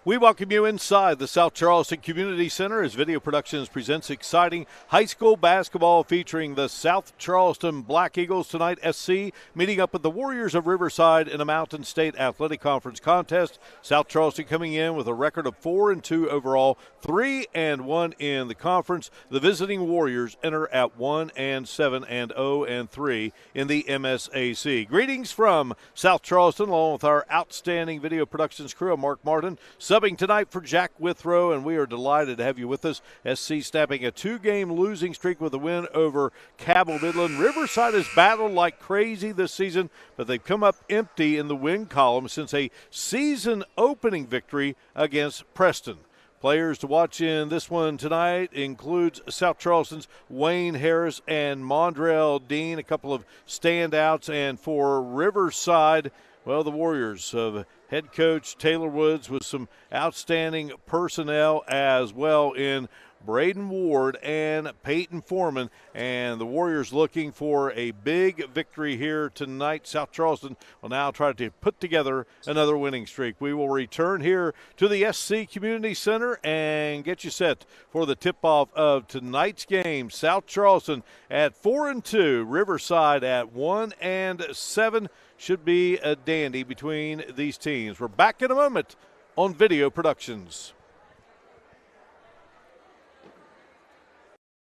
We welcome you inside the South Charleston Community Center as Video Productions presents exciting high school basketball featuring the South Charleston Black Eagles tonight. SC meeting up with the Warriors of Riverside in a Mountain State Athletic Conference contest. South Charleston coming in with a record of 4-2 overall, 3-1 in the conference. The visiting Warriors enter at 1-7 and 0-3 in the MSAC. Greetings from South Charleston, along with our outstanding Video Productions crew. I'm Mark Martin, subbing tonight for Jack Withrow, and we are delighted to have you with us. SC snapping a 2-game losing streak with a win over Cabell Midland. Riverside has battled like crazy this season, but they've come up empty in the win column since a season opening victory against Preston. Players to watch in this one tonight includes South Charleston's Wayne Harris and Mondrell Dean, a couple of standouts. And for Riverside, well, the Warriors of head coach Taylor Woods with some outstanding personnel as well in Braden Ward and Peyton Foreman, and the Warriors looking for a big victory here tonight. South Charleston will now try to put together another winning streak. We will return here to the SC Community Center and get you set for the tip-off of tonight's game. South Charleston at 4-2, Riverside at 1-7. Should be a dandy between these teams. We're back in a moment on Video Productions.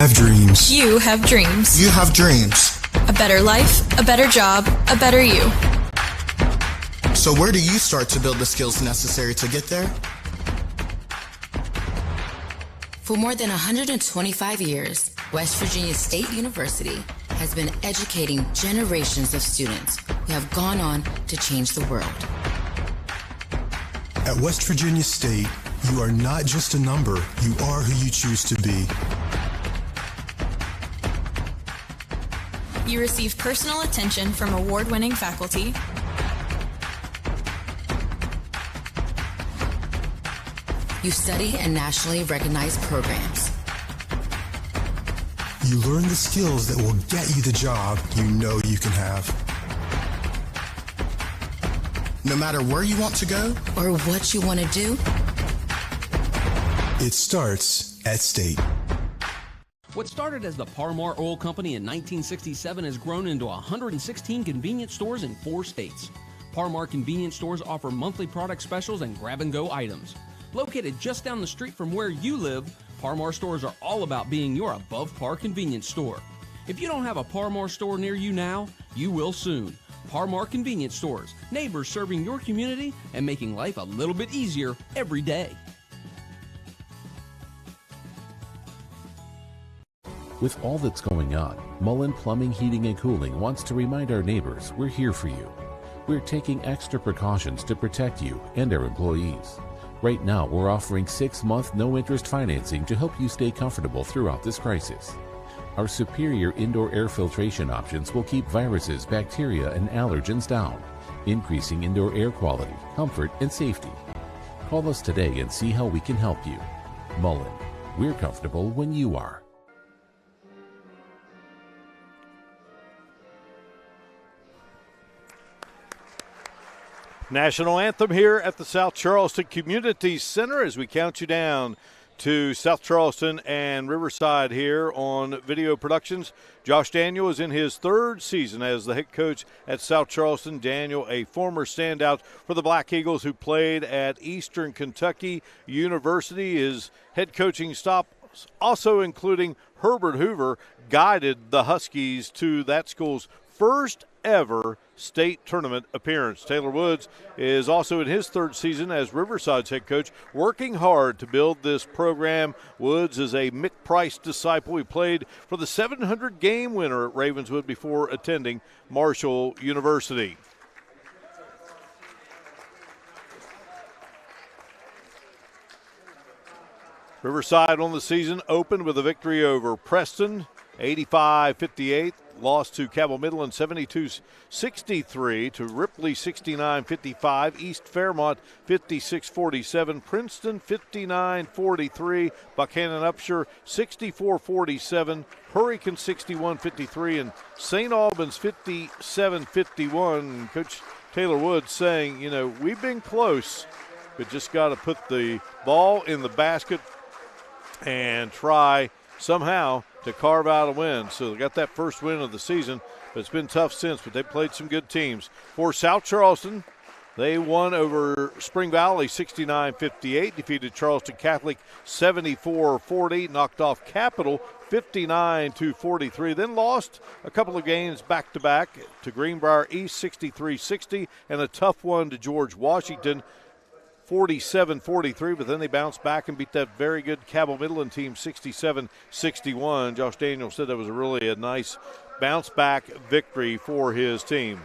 Have dreams. You have dreams. You have dreams. A better life, a better job, a better you. So where do you start to build the skills necessary to get there? For more than 125 years, West Virginia State University has been educating generations of students who have gone on to change the world. At West Virginia State, you are not just a number, you are who you choose to be. You receive personal attention from award-winning faculty. You study in nationally recognized programs. You learn the skills that will get you the job you know you can have. No matter where you want to go or what you want to do, it starts at State. What started as the Parmar Oil Company in 1967 has grown into 116 convenience stores in 4 states. Parmar convenience stores offer monthly product specials and grab-and-go items. Located just down the street from where you live, Parmar stores are all about being your above-par convenience store. If you don't have a Parmar store near you now, you will soon. Parmar Convenience Stores, neighbors serving your community and making life a little bit easier every day. With all that's going on, Mullen Plumbing, Heating, and Cooling wants to remind our neighbors we're here for you. We're taking extra precautions to protect you and our employees. Right now, we're offering 6-month no-interest financing to help you stay comfortable throughout this crisis. Our superior indoor air filtration options will keep viruses, bacteria, and allergens down, increasing indoor air quality, comfort, and safety. Call us today and see how we can help you. Mullen, we're comfortable when you are. National anthem here at the South Charleston Community Center as we count you down to South Charleston and Riverside here on Video Productions. Josh Daniel is in his 3rd season as the head coach at South Charleston. Daniel, a former standout for the Black Eagles who played at Eastern Kentucky University. His head coaching stop, also including Herbert Hoover, guided the Huskies to that school's first ever state tournament appearance. Taylor Woods is also in his 3rd season as Riverside's head coach, working hard to build this program. Woods is a Mick Price disciple. He played for the 700 game winner at Ravenswood before attending Marshall University. Riverside on the season opened with a victory over Preston, 85-58. Lost to Cabell Midland 72-63, to Ripley 69-55, East Fairmont 56-47, Princeton 59-43, Buchanan Upshur 64-47, Hurricane 61-53, and St. Albans 57-51. Coach Taylor Woods saying, you know, we've been close, but just got to put the ball in the basket and try somehow to carve out a win. So they got that first win of the season, but it's been tough since, but they played some good teams. For South Charleston, they won over Spring Valley 69-58, defeated Charleston Catholic 74-40, knocked off Capital 59-43, then lost a couple of games back-to-back to Greenbrier East 63-60, and a tough one to George Washington 47-43, but then they bounced back and beat that very good Cabell Midland team 67-61. Josh Daniels said that was really a nice bounce-back victory for his team.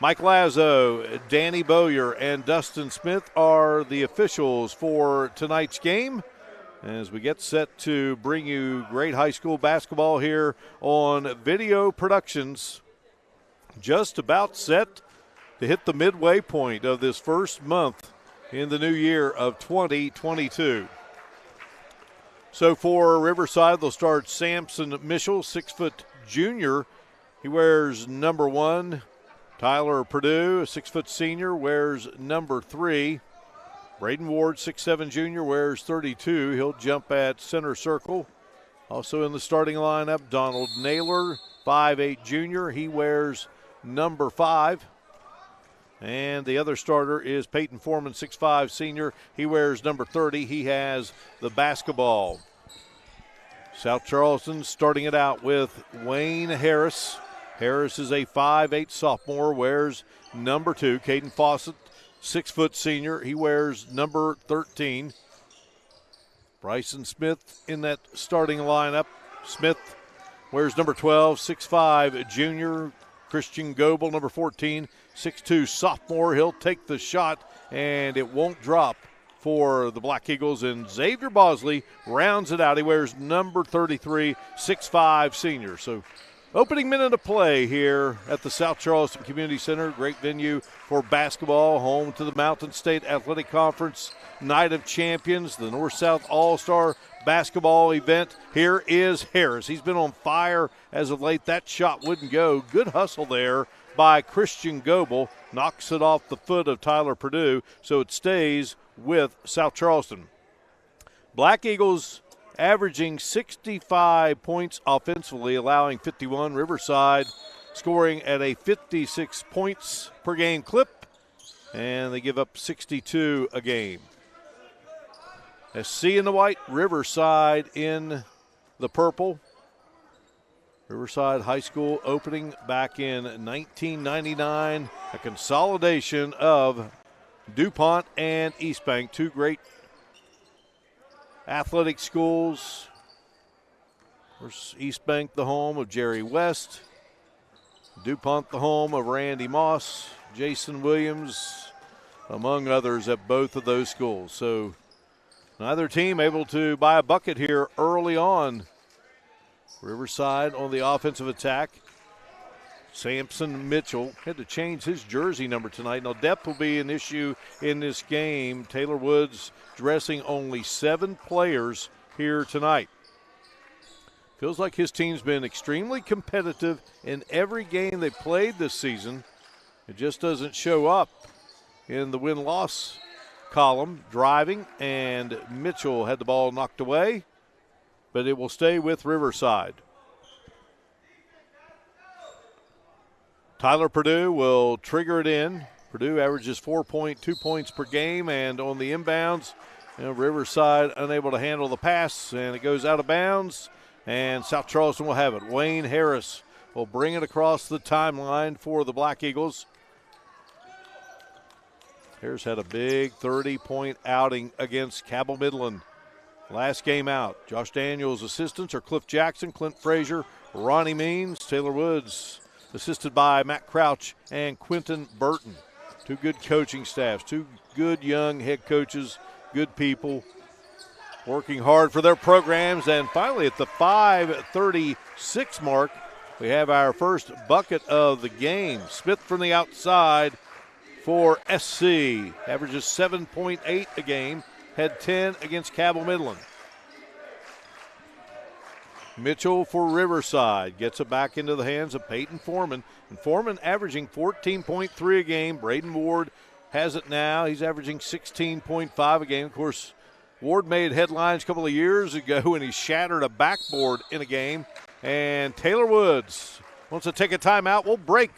Mike Lazo, Danny Bowyer, and Dustin Smith are the officials for tonight's game as we get set to bring you great high school basketball here on Video Productions. Just about set to hit the midway point of this first month in the new year of 2022. So for Riverside, they'll start Samson Mitchell, 6-foot junior. He wears number 1. Tyler Purdue, a 6-foot senior, wears number 3. Braden Ward, 6'7 junior, wears 32. He'll jump at center circle. Also in the starting lineup, Donald Naylor, 5'8 junior. He wears number 5. And the other starter is Peyton Foreman, 6'5 senior. He wears number 30. He has the basketball. South Charleston starting it out with Wayne Harris. Harris is a 5'8 sophomore, wears number 2. Caden Fawcett, 6-foot senior. He wears number 13. Bryson Smith in that starting lineup. Smith wears number 12, 6'5 junior. Christian Goebel, number 14, 6'2 sophomore. He'll take the shot, and it won't drop for the Black Eagles. And Xavier Bosley rounds it out. He wears number 33, 6'5 senior. So opening minute of play here at the South Charleston Community Center. Great venue for basketball, home to the Mountain State Athletic Conference Night of Champions, the North-South All-Star basketball event. Here is Harris. He's been on fire as of late. That shot wouldn't go. Good hustle there by Christian Goebel. Knocks it off the foot of Tyler Purdue, so it stays with South Charleston. Black Eagles averaging 65 points offensively, allowing 51. Riverside scoring at a 56 points per game clip, and they give up 62 a game. SC in the white, Riverside in the purple. Riverside High School opening back in 1999, a consolidation of DuPont and East Bank, two great athletic schools. Of course, East Bank, the home of Jerry West. DuPont, the home of Randy Moss, Jason Williams, among others at both of those schools. So neither team able to buy a bucket here early on. Riverside on the offensive attack. Samson Mitchell had to change his jersey number tonight. Now, depth will be an issue in this game. Taylor Woods dressing only 7 players here tonight. Feels like his team's been extremely competitive in every game they played this season. It just doesn't show up in the win-loss column. Driving, and Mitchell had the ball knocked away, but it will stay with Riverside. Tyler Purdue will trigger it in. Purdue averages 4.2 points per game, and on the inbounds, Riverside unable to handle the pass, and it goes out of bounds, and South Charleston will have it. Wayne Harris will bring it across the timeline for the Black Eagles. Harris had a big 30-point outing against Cabell Midland last game out. Josh Daniels' assistants are Cliff Jackson, Clint Frazier, Ronnie Means, Taylor Woods, assisted by Matt Crouch and Quentin Burton. Two good coaching staffs, two good young head coaches, good people working hard for their programs. And finally at the 5:36 mark, we have our first bucket of the game. Smith from the outside for SC. Averages 7.8 a game, had 10 against Cabell Midland. Mitchell for Riverside gets it back into the hands of Peyton Foreman. And Foreman averaging 14.3 a game. Braden Ward has it now. He's averaging 16.5 a game. Of course, Ward made headlines a couple of years ago when he shattered a backboard in a game. And Taylor Woods wants to take a timeout. We'll break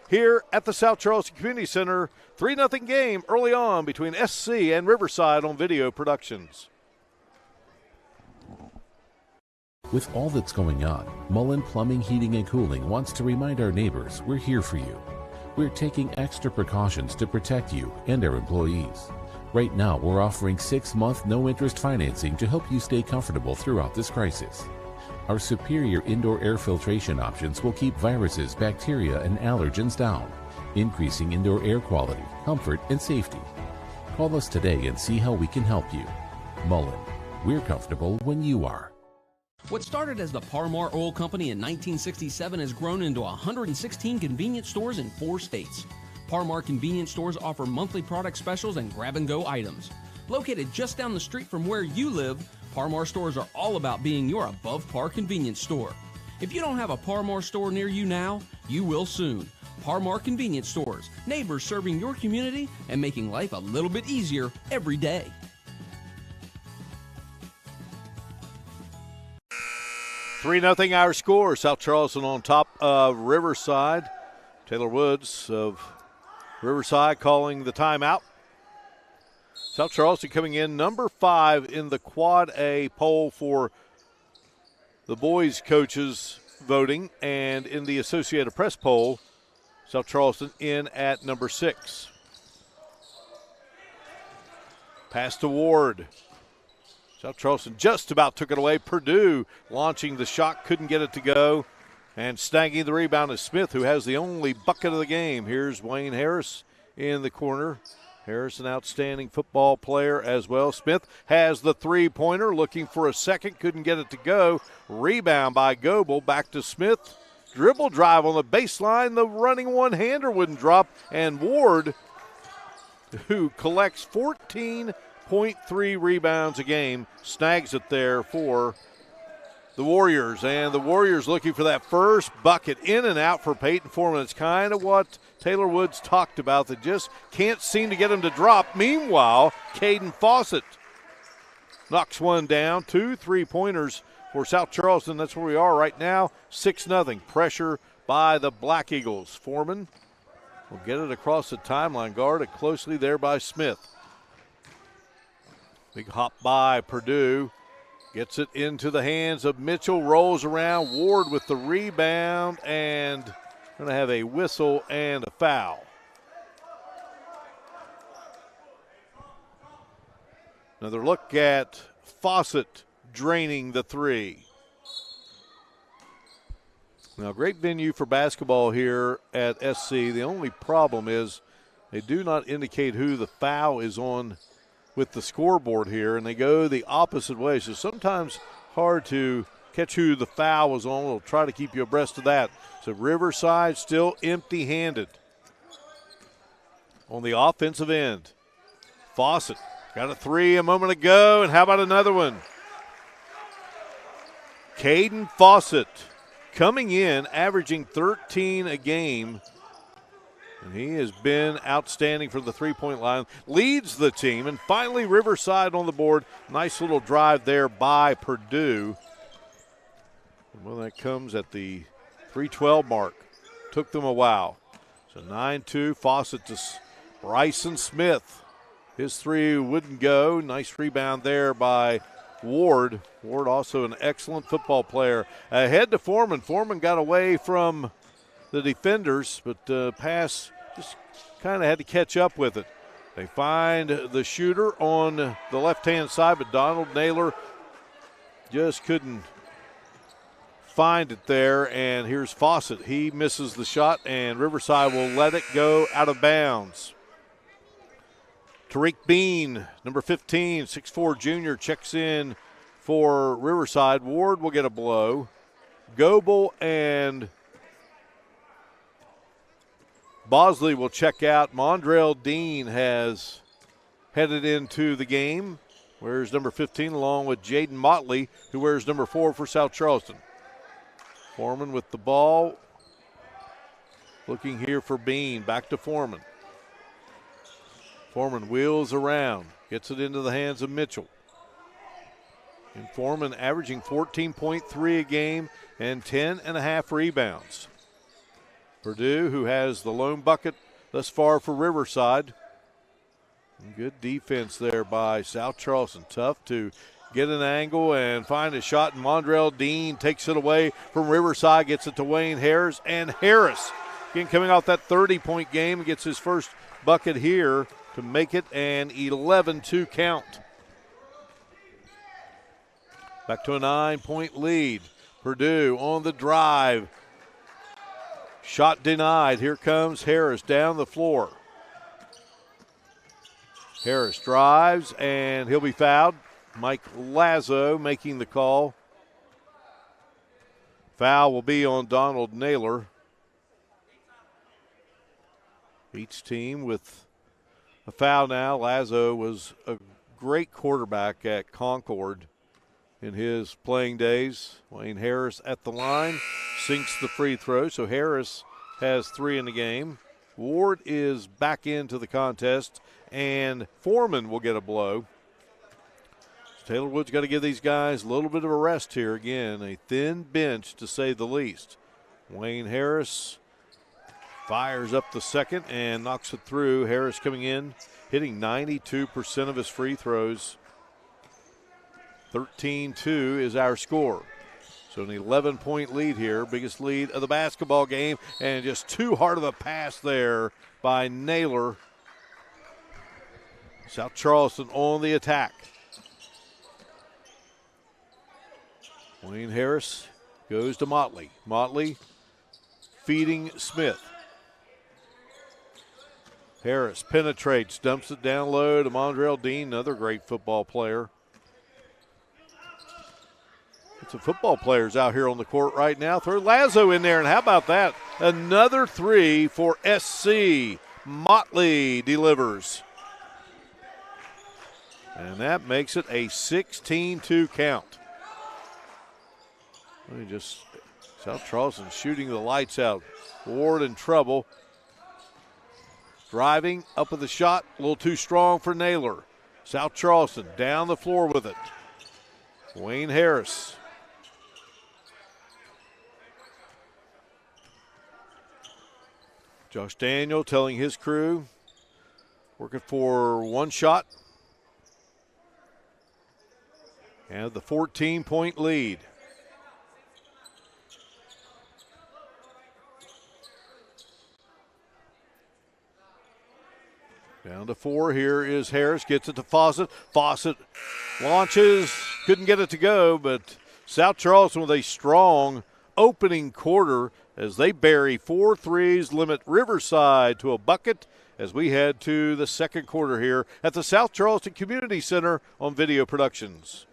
here at the South Charleston Community Center. 3-0 game early on between SC and Riverside on Video Productions. With all that's going on, Mullen Plumbing, Heating, and Cooling wants to remind our neighbors we're here for you. We're taking extra precautions to protect you and our employees. Right now, we're offering 6-month no-interest financing to help you stay comfortable throughout this crisis. Our superior indoor air filtration options will keep viruses, bacteria, and allergens down, increasing indoor air quality, comfort, and safety. Call us today and see how we can help you. Mullen, we're comfortable when you are. What started as the Parmar Oil Company in 1967 has grown into 116 convenience stores in 4 states. Parmar convenience stores offer monthly product specials and grab-and-go items. Located just down the street from where you live, Parmar stores are all about being your above-par convenience store. If you don't have a Parmar store near you now, you will soon. Parmar Convenience Stores, neighbors serving your community and making life a little bit easier every day. 3-0 our score. South Charleston on top of Riverside. Taylor Woods of Riverside calling the timeout. South Charleston coming in number 5 in the Quad A poll for the boys coaches voting, and in the Associated Press poll, South Charleston in at number 6. Pass to Ward. South Charleston just about took it away. Purdue launching the shot, couldn't get it to go. And snagging the rebound is Smith, who has the only bucket of the game. Here's Wayne Harris in the corner. Harris, an outstanding football player as well. Smith has the three-pointer, looking for a second, couldn't get it to go. Rebound by Goebel, back to Smith. Dribble drive on the baseline. The running one-hander wouldn't drop. And Ward, who collects 14.3 rebounds a game, snags it there for the Warriors. And the Warriors looking for that first bucket, in and out for Peyton Foreman. It's kind of what Taylor Woods talked about. They just can't seem to get him to drop. Meanwhile, Caden Fawcett knocks one down. 2 3-pointers for South Charleston. That's where we are right now. 6-0. Pressure by the Black Eagles. Foreman will get it across the timeline. Guarded closely there by Smith. Big hop by Purdue. Gets it into the hands of Mitchell. Rolls around. Ward with the rebound. And going to have a whistle and a foul. Another look at Fawcett draining the three. Now, great venue for basketball here at SC. The only problem is they do not indicate who the foul is on with the scoreboard here, and they go the opposite way. So sometimes hard to catch who the foul was on. We'll try to keep you abreast of that. So Riverside still empty-handed on the offensive end. Fawcett got a three a moment ago, and how about another one? Caden Fawcett coming in, averaging 13 a game. And he has been outstanding from the three-point line, leads the team, and finally Riverside on the board. Nice little drive there by Purdue. Well, that comes at the 3:12 mark. Took them a while. So 9-2, Fawcett to Bryson Smith. His three wouldn't go. Nice rebound there by Ward. Ward also an excellent football player. Ahead to Foreman. Foreman got away from the defenders, but pass just kind of had to catch up with it. They find the shooter on the left-hand side, but Donald Naylor just couldn't find it there. And here's Fawcett. He misses the shot, and Riverside will let it go out of bounds. Tariq Bean, number 15, 6'4 junior, checks in for Riverside. Ward will get a blow. Goebel and Bosley will check out. Mondrell Dean has headed into the game. Wears number 15 along with Jaden Motley, who wears number 4 for South Charleston. Foreman with the ball. Looking here for Bean. Back to Foreman. Foreman wheels around, gets it into the hands of Mitchell. And Foreman averaging 14.3 a game and 10.5 rebounds. Purdue, who has the lone bucket thus far for Riverside. Good defense there by South Charleston. Tough to get an angle and find a shot. And Mondrell Dean takes it away from Riverside, gets it to Wayne Harris. And Harris, again coming off that 30-point game, gets his first bucket here to make it an 11-2 count. Back to a 9-point lead. Purdue on the drive. Shot denied. Here comes Harris down the floor. Harris drives, and he'll be fouled. Mike Lazo making the call. Foul will be on Donald Naylor. Each team with a foul now. Lazo was a great quarterback at Concord in his playing days. Wayne Harris at the line, sinks the free throw, so Harris has 3 in the game. Ward is back into the contest, and Foreman will get a blow. Taylor Wood's got to give these guys a little bit of a rest here. Again, a thin bench to say the least. Wayne Harris fires up the second and knocks it through. Harris coming in, hitting 92% of his free throws. 13-2 is our score. So an 11-point lead here, biggest lead of the basketball game, and just too hard of a pass there by Naylor. South Charleston on the attack. Wayne Harris goes to Motley. Motley feeding Smith. Harris penetrates, dumps it down low to Mondrell Dean, another great football player. Some football players out here on the court right now. Throw Lazo in there, and how about that? Another 3 for SC. Motley delivers. And that makes it a 16-2 count. South Charleston shooting the lights out. Ward in trouble. Driving, up with the shot, a little too strong for Naylor. South Charleston down the floor with it. Wayne Harris. Josh Daniel telling his crew, working for one shot. And the 14-point lead. Down to 4. Here is Harris. Gets it to Fawcett. Fawcett launches. Couldn't get it to go, but South Charleston with a strong opening quarter as they bury 4 threes, limit Riverside to a bucket as we head to the second quarter here at the South Charleston Community Center on Video Productions.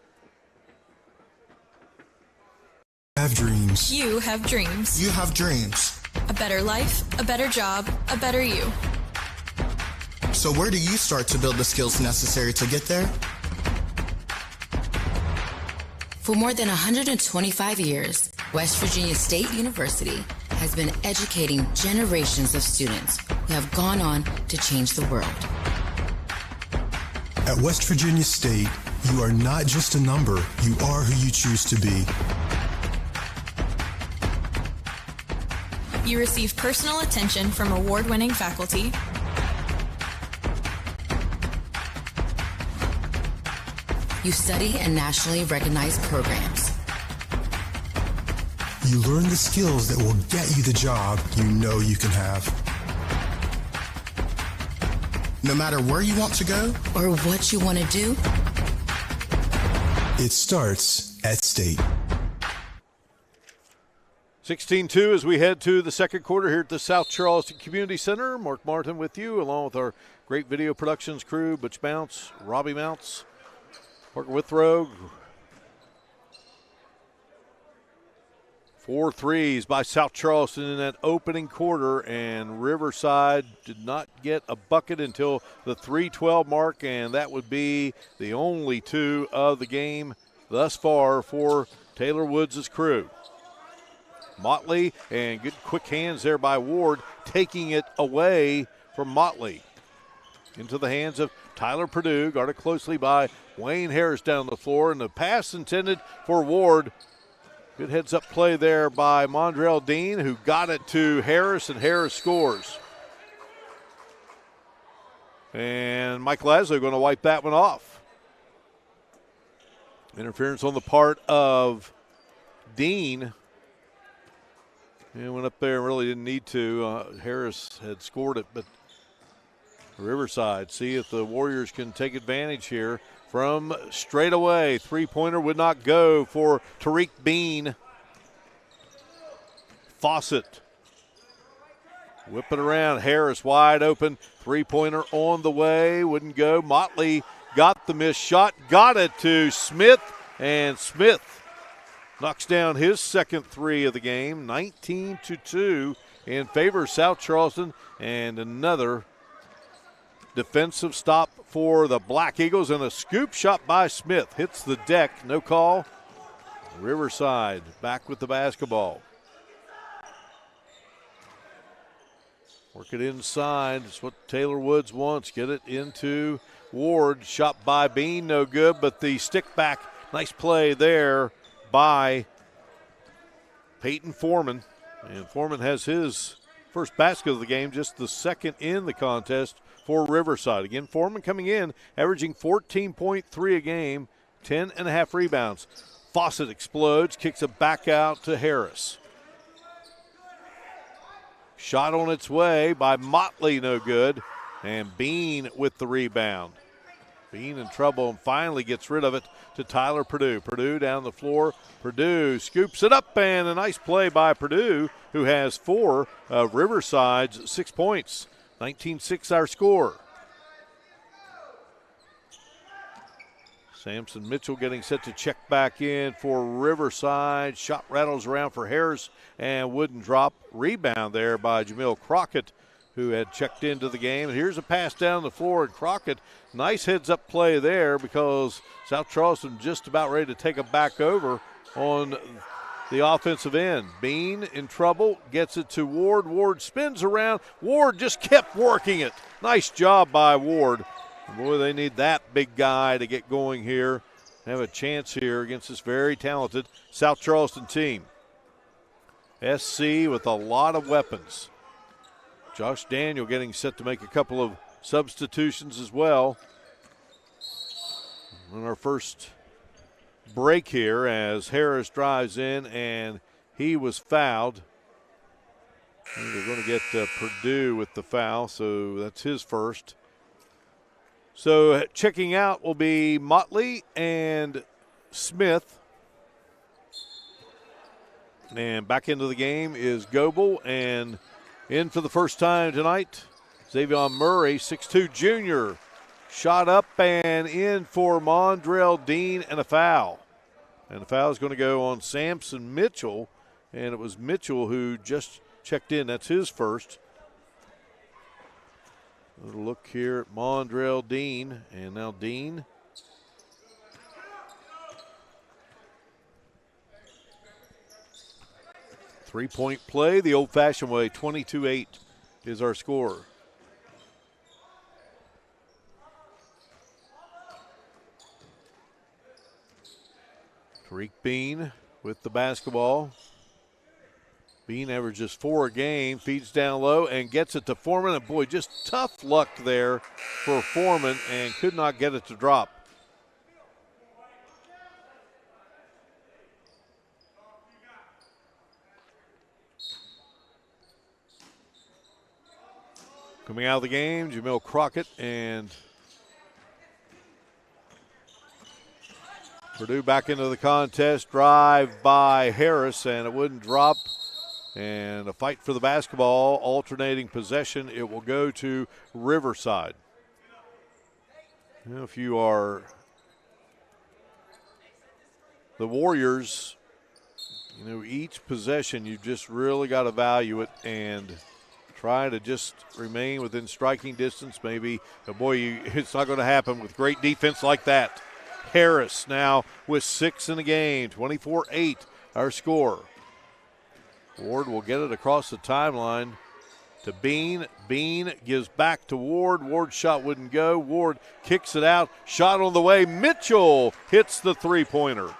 Have dreams. You have dreams. You have dreams. A better life, a better job, a better you. So where do you start to build the skills necessary to get there? For more than 125 years, West Virginia State University has been educating generations of students who have gone on to change the world. At West Virginia State, you are not just a number, you are who you choose to be. You receive personal attention from award-winning faculty. You study in nationally recognized programs. You learn the skills that will get you the job you know you can have. No matter where you want to go or what you want to do, it starts at State. 16-2 as we head to the second quarter here at the South Charleston Community Center. Mark Martin with you, along with our great video productions crew, Butch Mounts, Robbie Mounts, Parker Withrow. 4 threes by South Charleston in that opening quarter, and Riverside did not get a bucket until the 3:12 mark, and that would be the only 2 of the game thus far for Taylor Woods' crew. Motley, and good quick hands there by Ward, taking it away from Motley. into the hands of Tyler Purdue, guarded closely by Wayne Harris down the floor, and the pass intended for Ward. Good heads-up play there by Mondrell Dean, who got it to Harris, and Harris scores. And Mike Laszlo going to wipe that one off. Interference on the part of Dean. And went up there and really didn't need to. Harris had scored it, but Riverside, see if the Warriors can take advantage here from straight away. Three-pointer would not go for Tariq Bean. Fawcett. Whip it around. Harris wide open. Three-pointer on the way. Wouldn't go. Motley got the missed shot. Got it to Smith. And Smith knocks down his second three of the game. 19-2 in favor of South Charleston. And another defensive stop for the Black Eagles, and a scoop shot by Smith. Hits the deck, no call. Riverside back with the basketball. Work it inside. It's what Taylor Woods wants. Get it into Ward. Shot by Bean, no good, but the stick back. Nice play there by Peyton Foreman. And Foreman has his first basket of the game, just the second in the contest for Riverside. Again, Foreman coming in, averaging 14.3 a game, 10.5 rebounds. Fawcett explodes, kicks it back out to Harris. Shot on its way by Motley, no good. And Bean with the rebound. Bean in trouble and finally gets rid of it to Tyler Purdue. Purdue down the floor. Purdue scoops it up, and a nice play by Purdue, who has four of Riverside's 6 points. 19-6 our score. Samson Mitchell getting set to check back in for Riverside. Shot rattles around for Harris and wouldn't drop. Rebound there by Jamil Crockett, who had checked into the game. And here's a pass down the floor, and Crockett, nice heads-up play there because South Charleston just about ready to take a back over on the offensive end. Bean in trouble, gets it to Ward. Ward spins around. Ward just kept working it. Nice job by Ward. Boy, they need that big guy to get going here, have a chance here against this very talented South Charleston team. SC with a lot of weapons. Josh Daniel getting set to make a couple of substitutions as well. On our first break here as Harris drives in and he was fouled. And they're going to get Purdue with the foul, so that's his first. So checking out will be Motley and Smith. And back into the game is Goebel, and in for the first time tonight, Xavier Murray, 6'2 junior. Shot up and in for Mondrell Dean, and a foul. And the foul is going to go on Samson Mitchell, and it was Mitchell who just checked in. That's his first. A little look here at Mondrell Dean, and now Dean. Three-point play the old-fashioned way, 22-8 is our score. Tariq Bean with the basketball. Bean averages 4 a game, feeds down low and gets it to Foreman. And boy, just tough luck there for Foreman and could not get it to drop. Coming out of the game, Jamil Crockett, and Purdue back into the contest. Drive by Harris, and it wouldn't drop. And a fight for the basketball, alternating possession. It will go to Riverside. You know, if you are the Warriors, you know, each possession you've just really got to value it and try to just remain within striking distance. Maybe, but boy, it's not going to happen with great defense like that. Harris now with 6 in the game, 24-8 our score. Ward will get it across the timeline to Bean. Bean gives back to Ward. Ward's shot wouldn't go. Ward kicks it out. Shot on the way. Mitchell hits the three-pointer.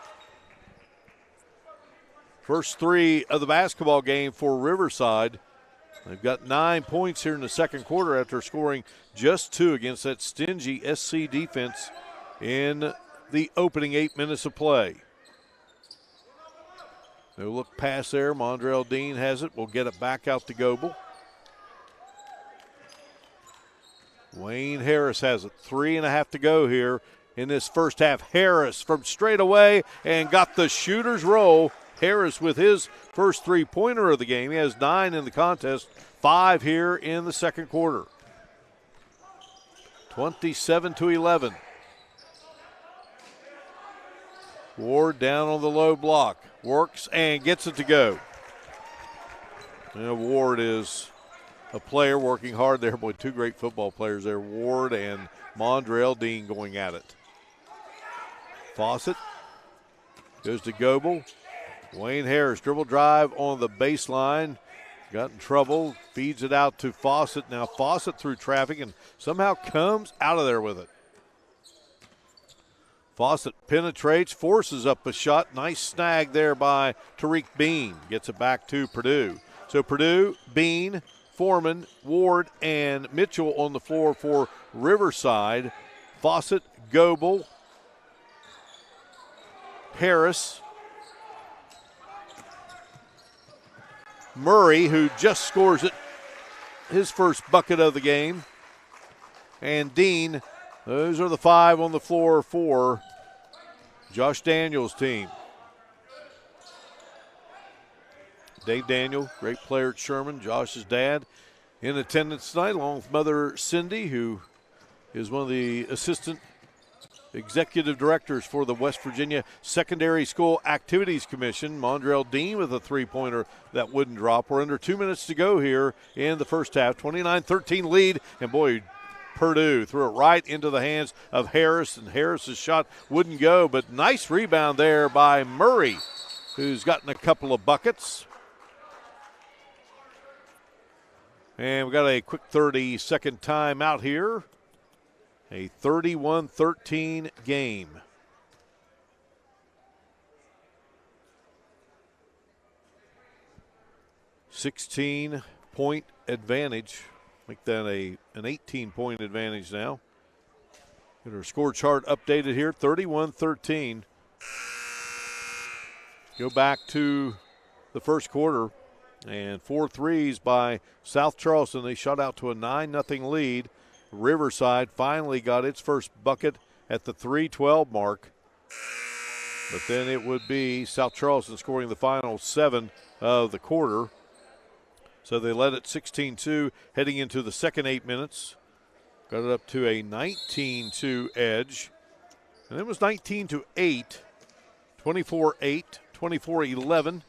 First three of the basketball game for Riverside. They've got 9 points here in the second quarter after scoring just 2 against that stingy SC defense in the opening 8 minutes of play. No look pass there. Mondrell Dean has it. We'll get it back out to Goebel. Wayne Harris has it. 3.5 to go here in this first half. Harris from straight away and got the shooter's roll. Harris with his first three-pointer of the game. He has 9 in the contest, 5 here in the second quarter. 27-11. Ward down on the low block. Works and gets it to go. And Ward is a player working hard there. Boy, 2 great football players there. Ward and Mondrell Dean going at it. Fawcett goes to Goebel. Wayne Harris, dribble drive on the baseline. Got in trouble, feeds it out to Fawcett. Now Fawcett through traffic and somehow comes out of there with it. Fawcett penetrates, forces up a shot. Nice snag there by Tariq Bean. Gets it back to Purdue. So Purdue, Bean, Foreman, Ward, and Mitchell on the floor for Riverside. Fawcett, Goebel, Harris, Murray, who just scores it, his first bucket of the game, and Dean. Those are the 5 on the floor for Josh Daniels' team. Dave Daniel, great player at Sherman, Josh's dad, in attendance tonight, along with Mother Cindy, who is one of the assistant executive directors for the West Virginia Secondary School Activities Commission. Mondrell Dean with a three-pointer that wouldn't drop. We're under 2 minutes to go here in the first half. 29-13 lead, and boy, Purdue threw it right into the hands of Harris, and Harris's shot wouldn't go, but nice rebound there by Murray, who's gotten a couple of buckets. And we got a quick 30-second timeout here. A 31-13 game. $16-point advantage. Make that an 18-point advantage now. Get our score chart updated here. 31-13. Go back to the first quarter. And 4 threes by South Charleston. They shot out to a 9-0 lead. Riverside finally got its first bucket at the 3:12 mark. But then it would be South Charleston scoring the final 7 of the quarter. So they led it 16-2 heading into the second 8 minutes. Got it up to a 19-2 edge. And it was 19-8, 24-8, 24-11.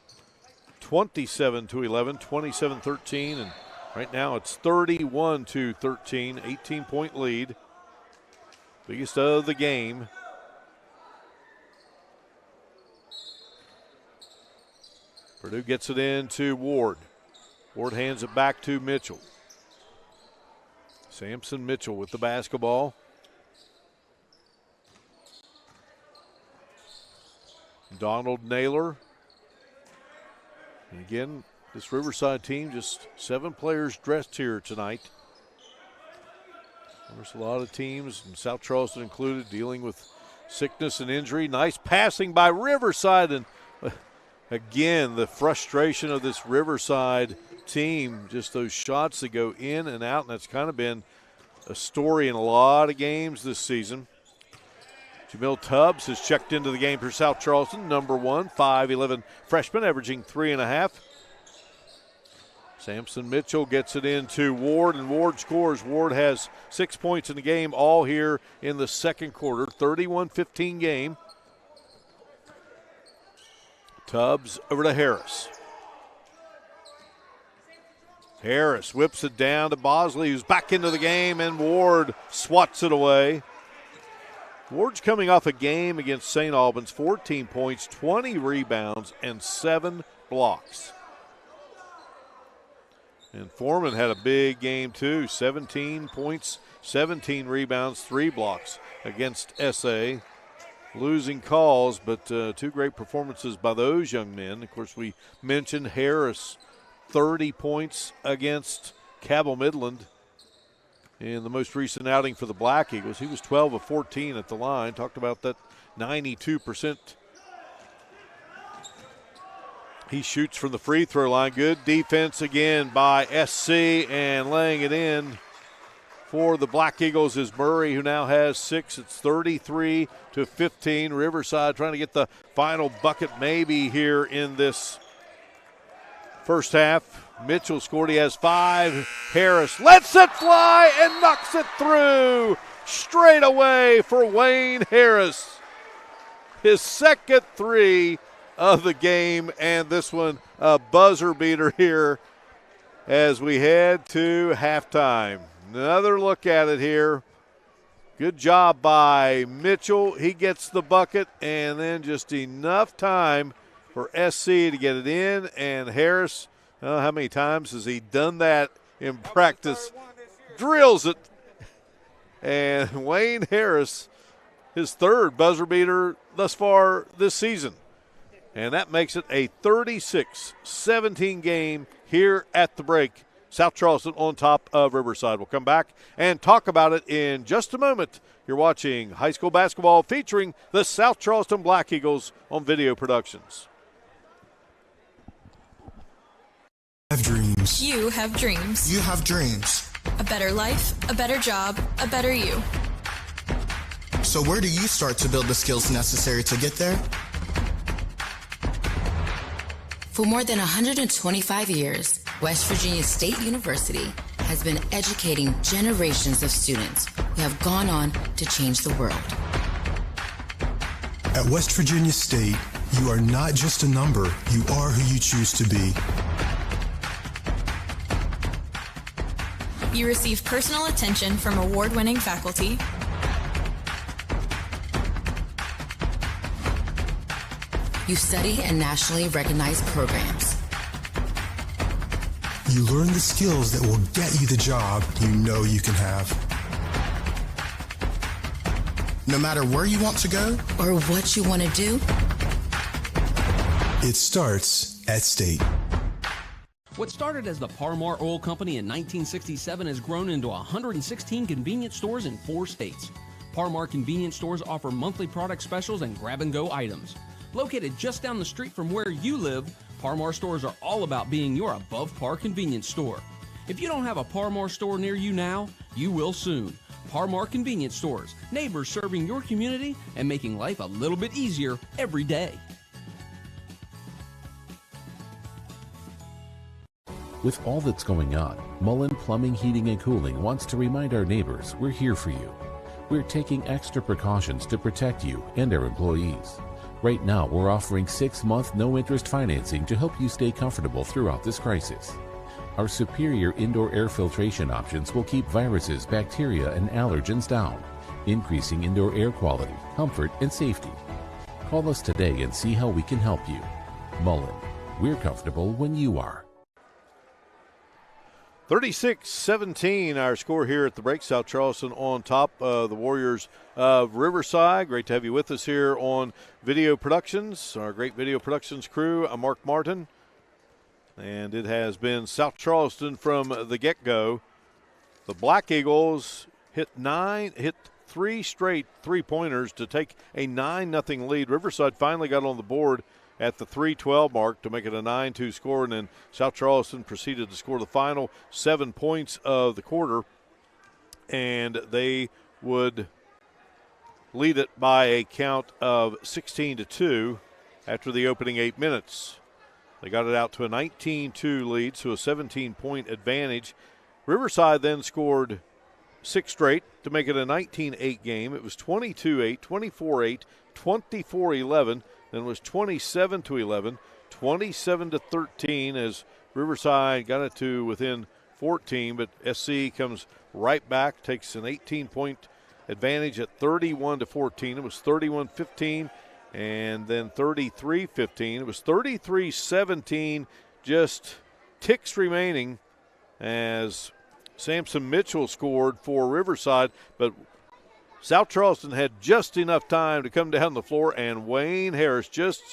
27-11, 27-13, and right now it's 31-13, 18-point lead. Biggest of the game. Purdue gets it in to Ward. Ward hands it back to Mitchell. Samson Mitchell with the basketball. Donald Naylor. And again, this Riverside team, just 7 players dressed here tonight. There's a lot of teams, and South Charleston included, dealing with sickness and injury. Nice passing by Riverside, and again, the frustration of this Riverside team, just those shots that go in and out, and that's kind of been a story in a lot of games this season. Jamil Tubbs has checked into the game for South Charleston, number 1, 5'11" freshman, averaging 3.5. Samson Mitchell gets it into Ward, and Ward scores. Ward has 6 points in the game, all here in the second quarter. 31-15 game. Tubbs over to Harris. Harris whips it down to Bosley, who's back into the game, and Ward swats it away. Ward's coming off a game against St. Albans, 14 points, 20 rebounds, and 7 blocks. And Foreman had a big game too, 17 points, 17 rebounds, 3 blocks against SA. Losing calls, but 2 great performances by those young men. Of course, we mentioned Harris, 30 points against Cabell Midland in the most recent outing for the Black Eagles. He was 12 of 14 at the line. Talked about that 92%. He shoots from the free throw line. Good defense again by SC, and laying it in for the Black Eagles is Murray, who now has 6. It's 33-15. Riverside trying to get the final bucket maybe here in this first half. Mitchell scored. He has 5. Harris lets it fly and knocks it through straight away for Wayne Harris. His second 3 of the game, and this one a buzzer beater here as we head to halftime. Another look at it here. Good job by Mitchell. He gets the bucket, and then just enough time for SC to get it in. And Harris, how many times has he done that in practice? Drills it. And Wayne Harris, his 3rd buzzer beater thus far this season. And that makes it a 36-17 game here at the break. South Charleston on top of Riverside. We'll come back and talk about it in just a moment. You're watching high school basketball featuring the South Charleston Black Eagles on Video Productions. Have dreams. You have dreams. You have dreams. A better life, a better job, a better you. So where do you start to build the skills necessary to get there? For more than 125 years, West Virginia State University has been educating generations of students who have gone on to change the world. At West Virginia State, you are not just a number, you are who you choose to be. You receive personal attention from award-winning faculty. You study in nationally recognized programs. You learn the skills that will get you the job you know you can have. No matter where you want to go or what you want to do, it starts at State. What started as the Parmar Oil Company in 1967 has grown into 116 convenience stores in 4 states. Parmar convenience stores offer monthly product specials and grab-and-go items. Located just down the street from where you live, Parmar stores are all about being your above-par convenience store. If you don't have a Parmar store near you now, you will soon. Parmar Convenience Stores, neighbors serving your community and making life a little bit easier every day. With all that's going on, Mullen Plumbing, Heating, and Cooling wants to remind our neighbors we're here for you. We're taking extra precautions to protect you and our employees. Right now, we're offering 6-month no-interest financing to help you stay comfortable throughout this crisis. Our superior indoor air filtration options will keep viruses, bacteria, and allergens down, increasing indoor air quality, comfort, and safety. Call us today and see how we can help you. Mullen, we're comfortable when you are. 36-17, our score here at the break. South Charleston on top of the Warriors of Riverside. Great to have you with us here on Video Productions. Our great Video Productions crew. I'm Mark Martin. And it has been South Charleston from the get-go. The Black Eagles hit 3 straight three-pointers to take a 9-0 lead. Riverside finally got on the board at the 3:12 mark to make it a 9-2 score, and then South Charleston proceeded to score the final 7 points of the quarter, and they would lead it by a count of 16-2 after the opening 8 minutes. They got it out to a 19-2 lead, so a 17-point advantage. Riverside then scored 6 straight to make it a 19-8 game. It was 22-8, 24-8, 24-11. Then was 27-11, 27-13 as Riverside got it to within 14, but SC comes right back, takes an 18-point advantage at 31-14. It was 31-15 and then 33-15. It was 33-17, just ticks remaining as Samson Mitchell scored for Riverside, but South Charleston had just enough time to come down the floor, and Wayne Harris just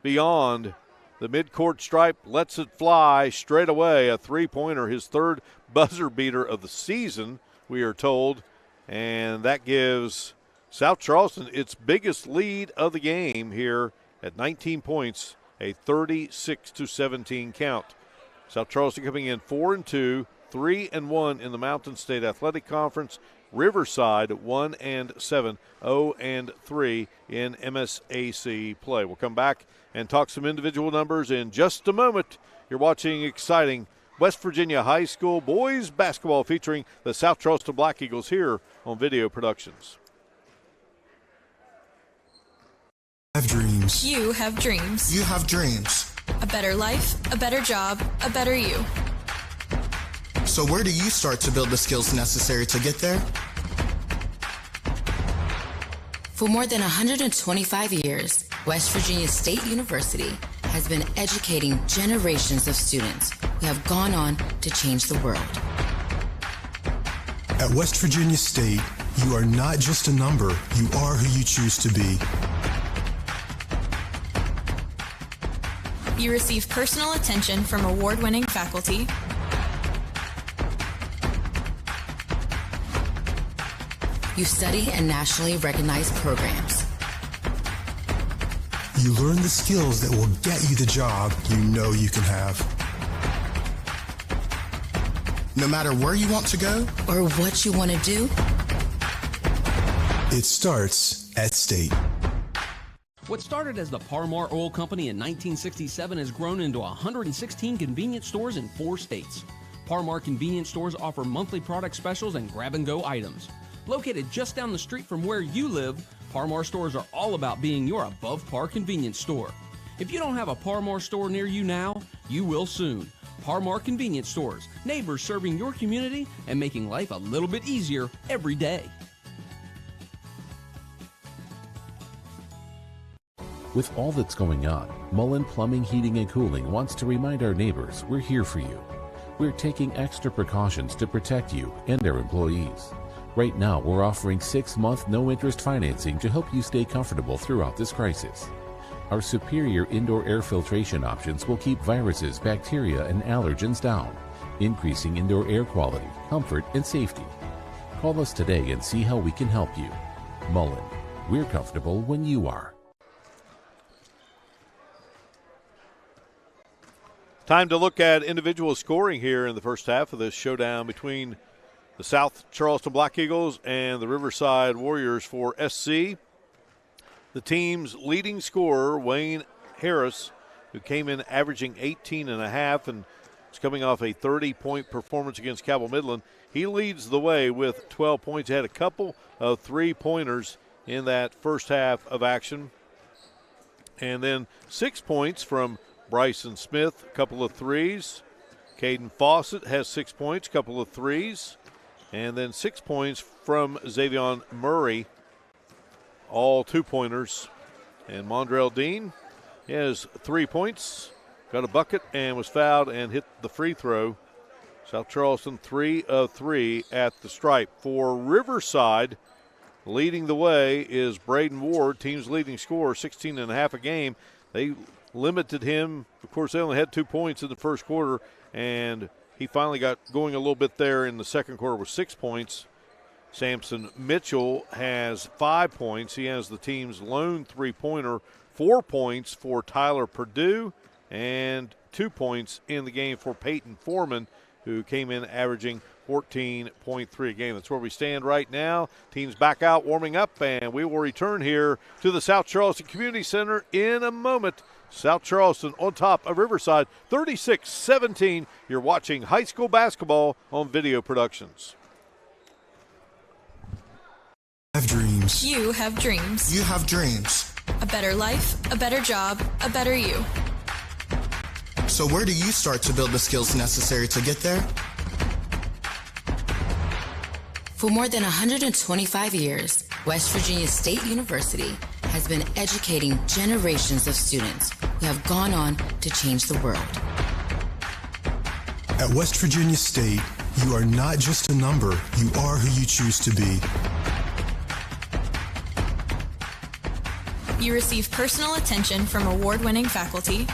beyond the midcourt stripe lets it fly straight away. A three-pointer, his third buzzer beater of the season, we are told, and that gives South Charleston its biggest lead of the game here at 19 points, a 36-17 count. South Charleston coming in 4-2, 3-1 in the Mountain State Athletic Conference. Riverside 1-7, 0-3 in MSAC play. We'll come back and talk some individual numbers in just a moment. You're watching exciting West Virginia High School boys basketball featuring the South Charleston Black Eagles here on Video Productions. Have dreams. You have dreams. You have dreams. A better life, a better job, a better you. So where do you start to build the skills necessary to get there? For more than 125 years, West Virginia State University has been educating generations of students who have gone on to change the world. At West Virginia State, you are not just a number, you are who you choose to be. You receive personal attention from award-winning faculty. You study in nationally recognized programs. You learn the skills that will get you the job you know you can have. No matter where you want to go or what you want to do, it starts at State. What started as the Parmar Oil Company in 1967 has grown into 116 convenience stores in 4 states. Parmar convenience stores offer monthly product specials and grab-and-go items. Located just down the street from where you live, Parmar stores are all about being your above-par convenience store. If you don't have a Parmar store near you now, you will soon. Parmar Convenience Stores, neighbors serving your community and making life a little bit easier every day. With all that's going on, Mullen Plumbing, Heating, and Cooling wants to remind our neighbors we're here for you. We're taking extra precautions to protect you and our employees. Right now, we're offering 6-month no-interest financing to help you stay comfortable throughout this crisis. Our superior indoor air filtration options will keep viruses, bacteria, and allergens down, increasing indoor air quality, comfort, and safety. Call us today and see how we can help you. Mullen, we're comfortable when you are. Time to look at individual scoring here in the first half of this showdown between the South Charleston Black Eagles and the Riverside Warriors for SC. The team's leading scorer, Wayne Harris, who came in averaging 18.5 and is coming off a 30-point performance against Cabell Midland. He leads the way with 12 points. He had a couple of three-pointers in that first half of action. And then 6 points from Bryson Smith, a couple of threes. Caden Fawcett has 6 points, a couple of threes. And then 6 points from Xavion Murray, all 2-pointers. And Mondrell Dean has 3 points, got a bucket, and was fouled and hit the free throw. South Charleston 3 of 3 at the stripe. For Riverside, leading the way is Braden Ward, team's leading scorer, 16.5 a game. They limited him. Of course, they only had 2 points in the first quarter, and he finally got going a little bit there in the second quarter with 6 points. Samson Mitchell has 5 points. He has the team's lone three-pointer. 4 points for Tyler Purdue and 2 points in the game for Peyton Foreman, who came in averaging 14.3 a game. That's where we stand right now. Teams back out warming up, and we will return here to the South Charleston Community Center in a moment. South Charleston on top of Riverside, 36-17. You're watching high school basketball on Video Productions. Have dreams. You have dreams. You have dreams. A better life, a better job, a better you. So where do you start to build the skills necessary to get there? For more than 125 years, West Virginia State University has been educating generations of students who have gone on to change the world. At West Virginia State, you are not just a number, you are who you choose to be. You receive personal attention from award-winning faculty.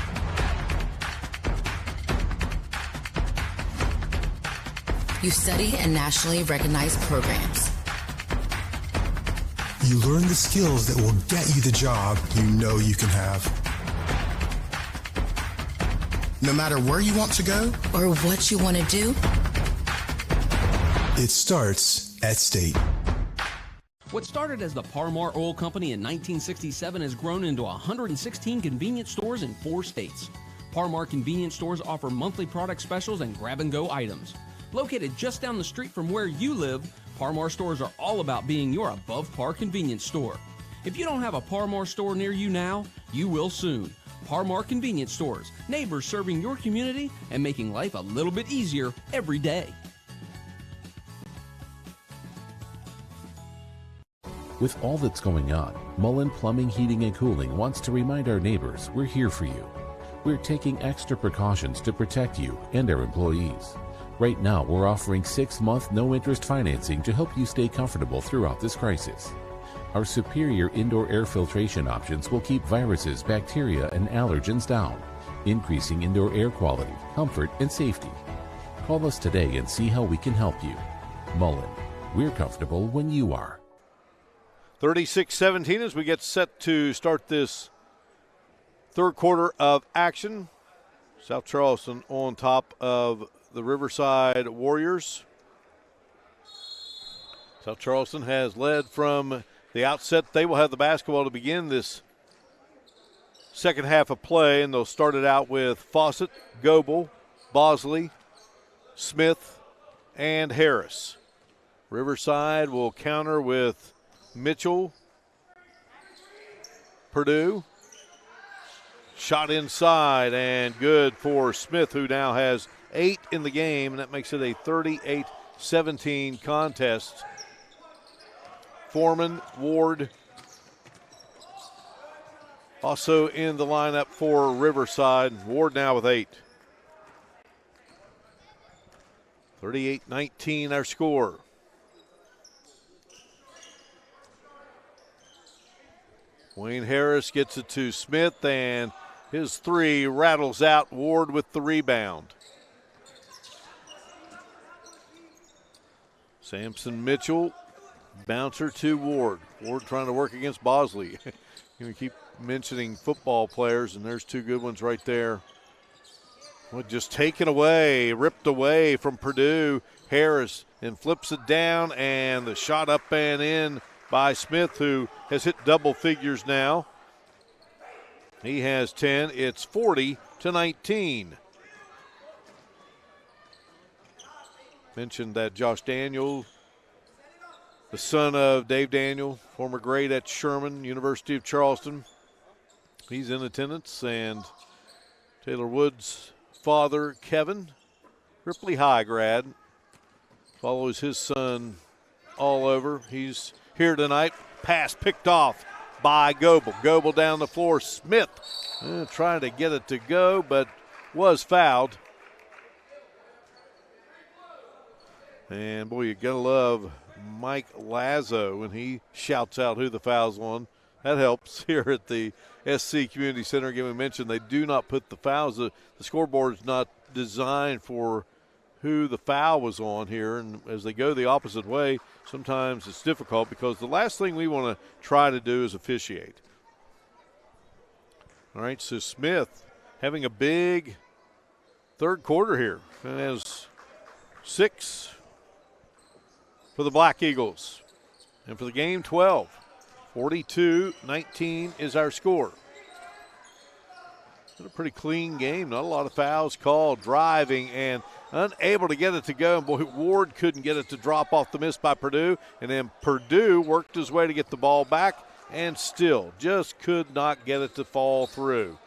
You study in nationally recognized programs. You learn the skills that will get you the job you know you can have. No matter where you want to go or what you want to do, it starts at State. What started as the Parmar Oil Company in 1967 has grown into 116 convenience stores in 4 states. Parmar convenience stores offer monthly product specials and grab-and-go items. Located just down the street from where you live, Parmar stores are all about being your above-par convenience store. If you don't have a Parmar store near you now, you will soon. Parmar Convenience Stores, neighbors serving your community and making life a little bit easier every day. With all that's going on, Mullen Plumbing, Heating, and Cooling wants to remind our neighbors we're here for you. We're taking extra precautions to protect you and our employees. Right now, we're offering 6-month no-interest financing to help you stay comfortable throughout this crisis. Our superior indoor air filtration options will keep viruses, bacteria, and allergens down, increasing indoor air quality, comfort, and safety. Call us today and see how we can help you. Mullen, we're comfortable when you are. 36-17 as we get set to start this third quarter of action. South Charleston on top of the Riverside Warriors. South Charleston has led from the outset. They will have the basketball to begin this second half of play, and they'll start it out with Fawcett, Goebel, Bosley, Smith, and Harris. Riverside will counter with Mitchell, Purdue. Shot inside and good for Smith, who now has 8 in the game, and that makes it a 38-17 contest. Foreman, Ward, also in the lineup for Riverside. Ward now with 8. 38-19 our score. Wayne Harris gets it to Smith, and his 3 rattles out. Ward with the rebound. Sampson Mitchell, bouncer to Ward. Ward trying to work against Bosley. You keep mentioning football players, and there's 2 good ones right there. Well, just taken away, ripped away from Purdue. Harris and flips it down, and the shot up and in by Smith, who has hit double figures now. He has 10. It's 40-19. Mentioned that Josh Daniel, the son of Dave Daniel, former grade at Sherman, University of Charleston. He's in attendance, and Taylor Wood's father, Kevin, Ripley High grad, follows his son all over. He's here tonight. Pass picked off by Goebel. Goebel down the floor. Smith trying to get it to go, but was fouled. And, boy, you got to love Mike Lazo when he shouts out who the foul's on. That helps here at the SC Community Center. Again, we mentioned they do not put the fouls. The scoreboard is not designed for who the foul was on here. And as they go the opposite way, sometimes it's difficult because the last thing we want to try to do is officiate. All right, so Smith having a big third quarter here. And has 6 for the Black Eagles. And for the game, 12. 42-19 is our score. It's a pretty clean game. Not a lot of fouls called. Driving and unable to get it to go. And boy, Ward couldn't get it to drop off the miss by Purdue. And then Purdue worked his way to get the ball back and still just could not get it to fall through.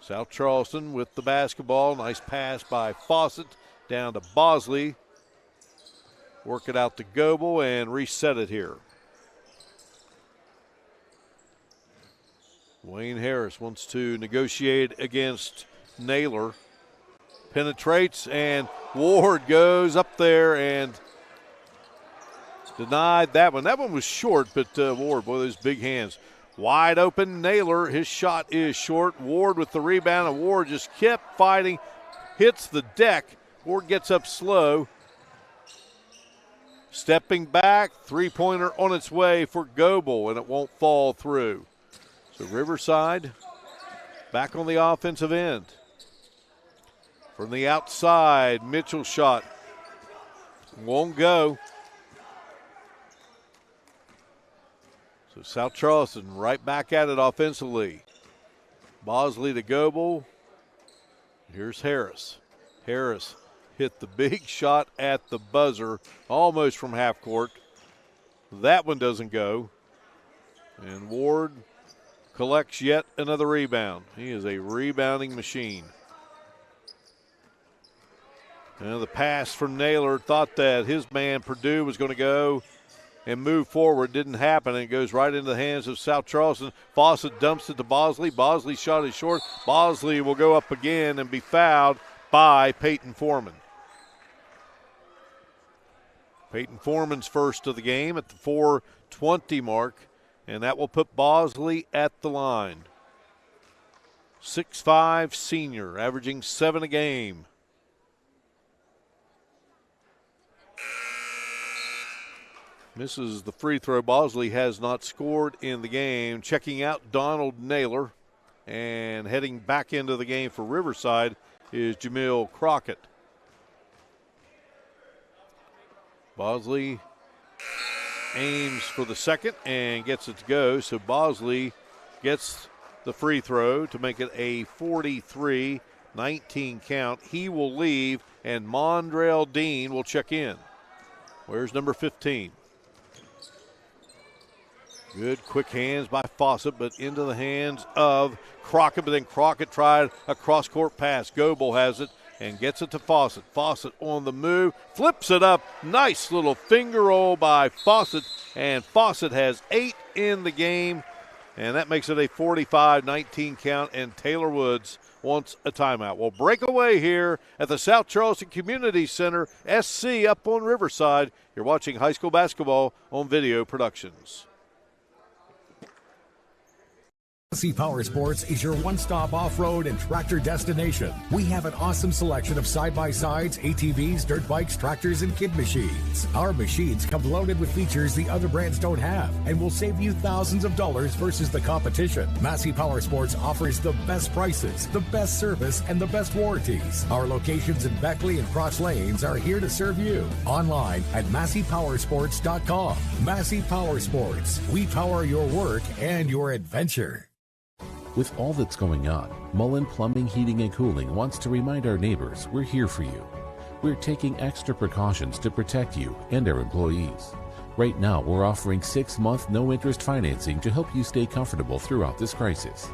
South Charleston with the basketball. Nice pass by Fawcett down to Bosley. Work it out to Goebel and reset it here. Wayne Harris wants to negotiate against Naylor. penetrates, and Ward goes up there and denied that one. That one was short, but Ward, boy, those big hands. Wide open, Naylor, his shot is short. Ward with the rebound, and Ward just kept fighting, hits the deck. Ward gets up slow. Stepping back, three-pointer on its way for Goebel, and it won't fall through. So Riverside back on the offensive end. From the outside, Mitchell shot. Won't go. So South Charleston right back at it offensively. Bosley to Goebel. Here's Harris. Harris hit the big shot at the buzzer, almost from half court. That one doesn't go. And Ward collects yet another rebound. He is a rebounding machine. And the pass from Naylor, thought that his man Purdue was going to go and move forward. Didn't happen, and it goes right into the hands of South Charleston. Fawcett dumps it to Bosley. Bosley's shot is short. Bosley will go up again and be fouled by Peyton Foreman. Peyton Foreman's first of the game at the 4:20 mark, and that will put Bosley at the line. 6'5" senior, averaging 7 a game. Misses the free throw. Bosley has not scored in the game. Checking out Donald Naylor, and heading back into the game for Riverside is Jamil Crockett. Bosley aims for the second and gets it to go. So Bosley gets the free throw to make it a 43-19 count. He will leave, and Mondrell Dean will check in. Where's number 15? Good quick hands by Fawcett, but into the hands of Crockett. But then Crockett tried a cross-court pass. Goebel has it and gets it to Fawcett. Fawcett on the move, flips it up. Nice little finger roll by Fawcett, and Fawcett has 8 in the game, and that makes it a 45-19 count, and Taylor Woods wants a timeout. We'll break away here at the South Charleston Community Center, SC up on Riverside. You're watching high school basketball on Video Productions. Massey Power Sports is your one-stop off-road and tractor destination. We have an awesome selection of side-by-sides, ATVs, dirt bikes, tractors, and kid machines. Our machines come loaded with features the other brands don't have and will save you thousands of dollars versus the competition. Massey Power Sports offers the best prices, the best service, and the best warranties. Our locations in Beckley and Cross Lanes are here to serve you. Online at MasseyPowersports.com. Massey Power Sports. We power your work and your adventure. With all that's going on, Mullen Plumbing, Heating, and Cooling wants to remind our neighbors we're here for you. We're taking extra precautions to protect you and our employees. Right now, we're offering 6-month no-interest financing to help you stay comfortable throughout this crisis.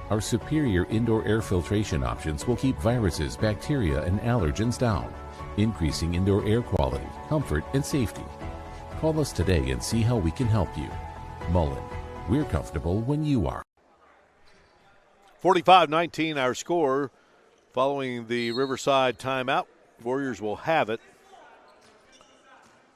Our superior indoor air filtration options will keep viruses, bacteria, and allergens down, increasing indoor air quality, comfort, and safety. Call us today and see how we can help you. Mullen, we're comfortable when you are. 45-19 our score following the Riverside timeout. Warriors will have it.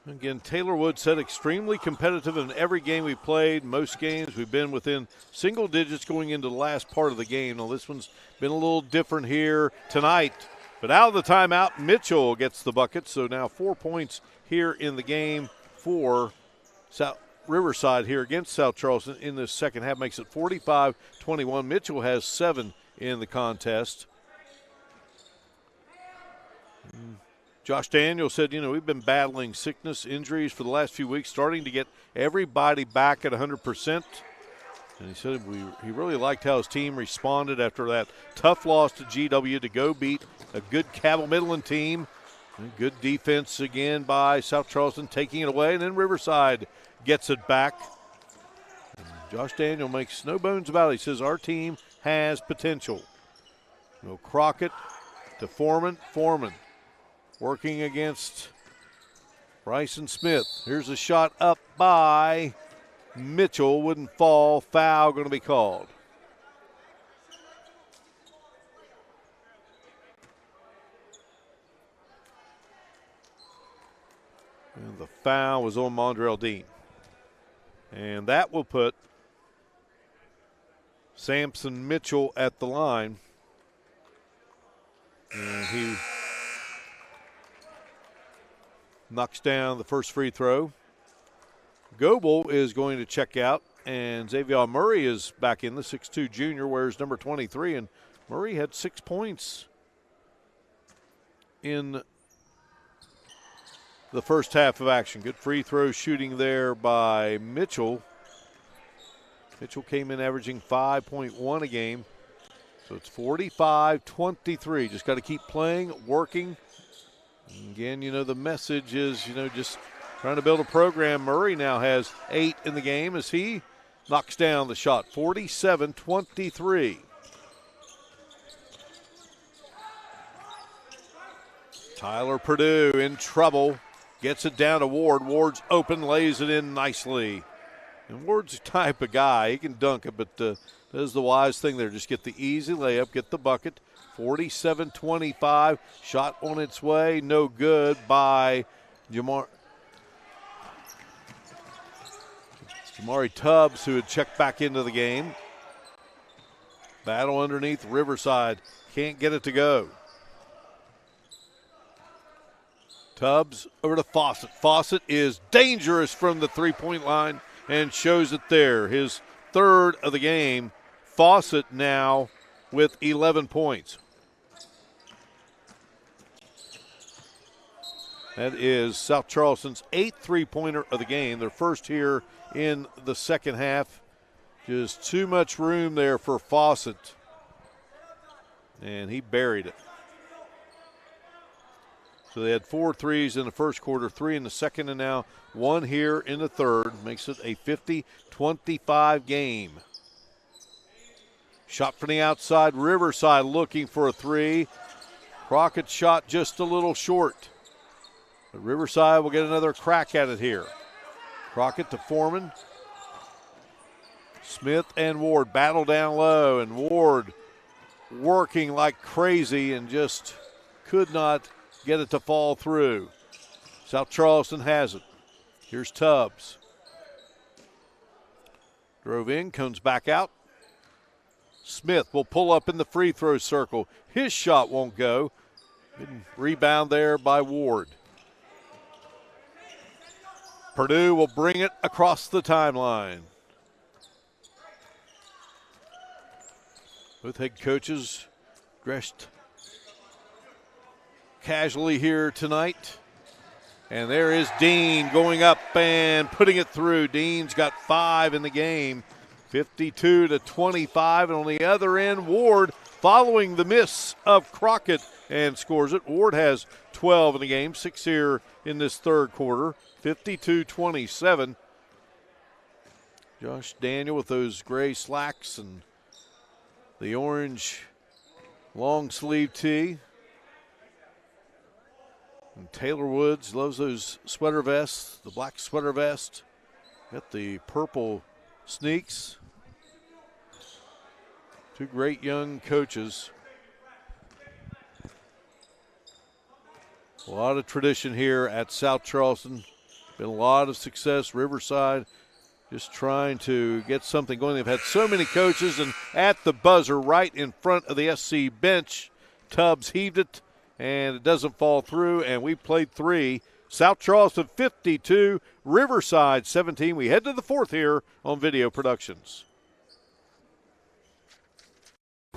Again, Taylor Wood said extremely competitive in every game we played. Most games we've been within single digits going into the last part of the game. Now this one's been a little different here tonight. But out of the timeout, Mitchell gets the bucket. So now 4 points here in the game for Riverside here against South Charleston in the second half. Makes it 45-21. Mitchell has 7 in the contest. Josh Daniels said, we've been battling sickness, injuries for the last few weeks, starting to get everybody back at 100%. And he said he really liked how his team responded after that tough loss to GW to go beat a good Cabell Midland team. And good defense again by South Charleston, taking it away, and then Riverside gets it back. And Josh Daniel makes no bones about it. He says our team has potential. Crockett to Foreman. Foreman working against Bryson Smith. Here's a shot up by Mitchell. Wouldn't fall. Foul going to be called. And the foul was on Mondrell Dean. And that will put Samson Mitchell at the line. And he knocks down the first free throw. Goebel is going to check out, and Xavier Murray is back in. The 6'2 junior wears number 23, and Murray had 6 points in the first half of action. Good free throw shooting there by Mitchell. Mitchell came in averaging 5.1 a game. So it's 45-23. Just got to keep playing, working. And again, the message is, just trying to build a program. Murray now has 8 in the game as he knocks down the shot. 47-23. Tyler Purdue in trouble. Gets it down to Ward. Ward's open, lays it in nicely. And Ward's the type of guy, he can dunk it, but does the wise thing there. Just get the easy layup, get the bucket. 47-25. Shot on its way, no good by Jamari Tubbs, who had checked back into the game. Battle underneath Riverside. Can't get it to go. Tubbs over to Fawcett. Fawcett is dangerous from the three-point line and shows it there. His third of the game. Fawcett now with 11 points. That is South Charleston's 8th three-pointer of the game. Their first here in the second half. Just too much room there for Fawcett. And he buried it. So they had 4 threes in the first quarter, 3 in the second, and now 1 here in the third. Makes it a 50-25 game. Shot from the outside. Riverside looking for a 3. Crockett shot just a little short. But Riverside will get another crack at it here. Crockett to Foreman. Smith and Ward battle down low, and Ward working like crazy and just could not get it to fall through. South Charleston has it. Here's Tubbs. Drove in, comes back out. Smith will pull up in the free throw circle. His shot won't go. Rebound there by Ward. Purdue will bring it across the timeline. Both head coaches dressed casually here tonight. And there is Dean going up and putting it through. Dean's got 5 in the game, 52-25. And on the other end, Ward following the miss of Crockett and scores it. Ward has 12 in the game, 6 here in this third quarter, 52-27. Josh Daniel with those gray slacks and the orange long sleeve tee. And Taylor Woods loves those sweater vests, the black sweater vest. Got the purple sneaks. 2 great young coaches. A lot of tradition here at South Charleston. Been a lot of success. Riverside just trying to get something going. They've had so many coaches, and at the buzzer right in front of the SC bench, Tubbs heaved it. And it doesn't fall through, and we played 3. South Charleston 52, Riverside 17. We head to the fourth here on Video Productions.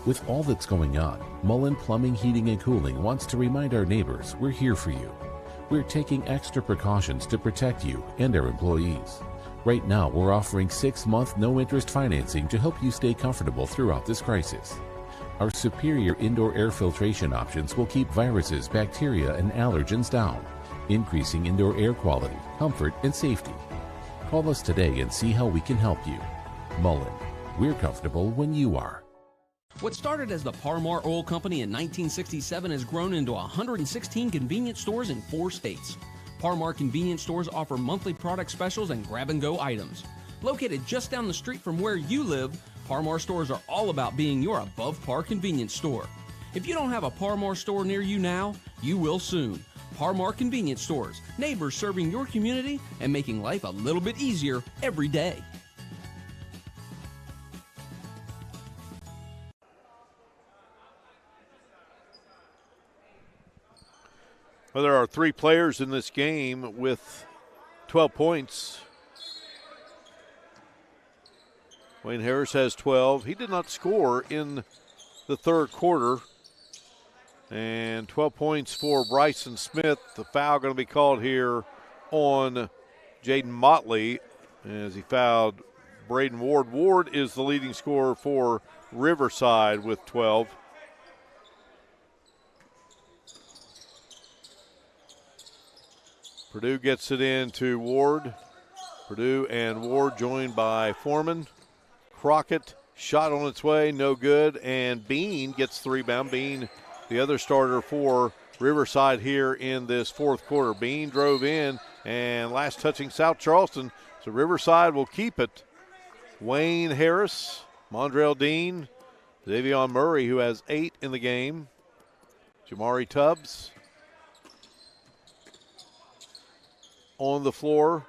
With all that's going on, Mullen Plumbing, Heating, and Cooling wants to remind our neighbors we're here for you. We're taking extra precautions to protect you and our employees. Right now, we're offering 6-month no-interest financing to help you stay comfortable throughout this crisis. Our superior indoor air filtration options will keep viruses, bacteria, and allergens down, increasing indoor air quality, comfort, and safety. Call us today and see how we can help you. Mullen, we're comfortable when you are. What started as the Parmar Oil Company in 1967 has grown into 116 convenience stores in 4 states. Parmar convenience stores offer monthly product specials and grab-and-go items. Located just down the street from where you live, Parmar stores are all about being your above-par convenience store. If you don't have a Parmar store near you now, you will soon. Parmar Convenience Stores, neighbors serving your community and making life a little bit easier every day. Well, there are 3 players in this game with 12 points. Wayne Harris has 12. He did not score in the third quarter. And 12 points for Bryson Smith. The foul going to be called here on Jaden Motley as he fouled Braden Ward. Ward is the leading scorer for Riverside with 12. Purdue gets it in to Ward. Purdue and Ward joined by Foreman. Crockett, shot on its way, no good. And Bean gets the rebound. Bean, the other starter for Riverside here in this fourth quarter. Bean drove in and last touching South Charleston. So Riverside will keep it. Wayne Harris, Mondrell Dean, Xavier Murray, who has 8 in the game. Jamari Tubbs on the floor.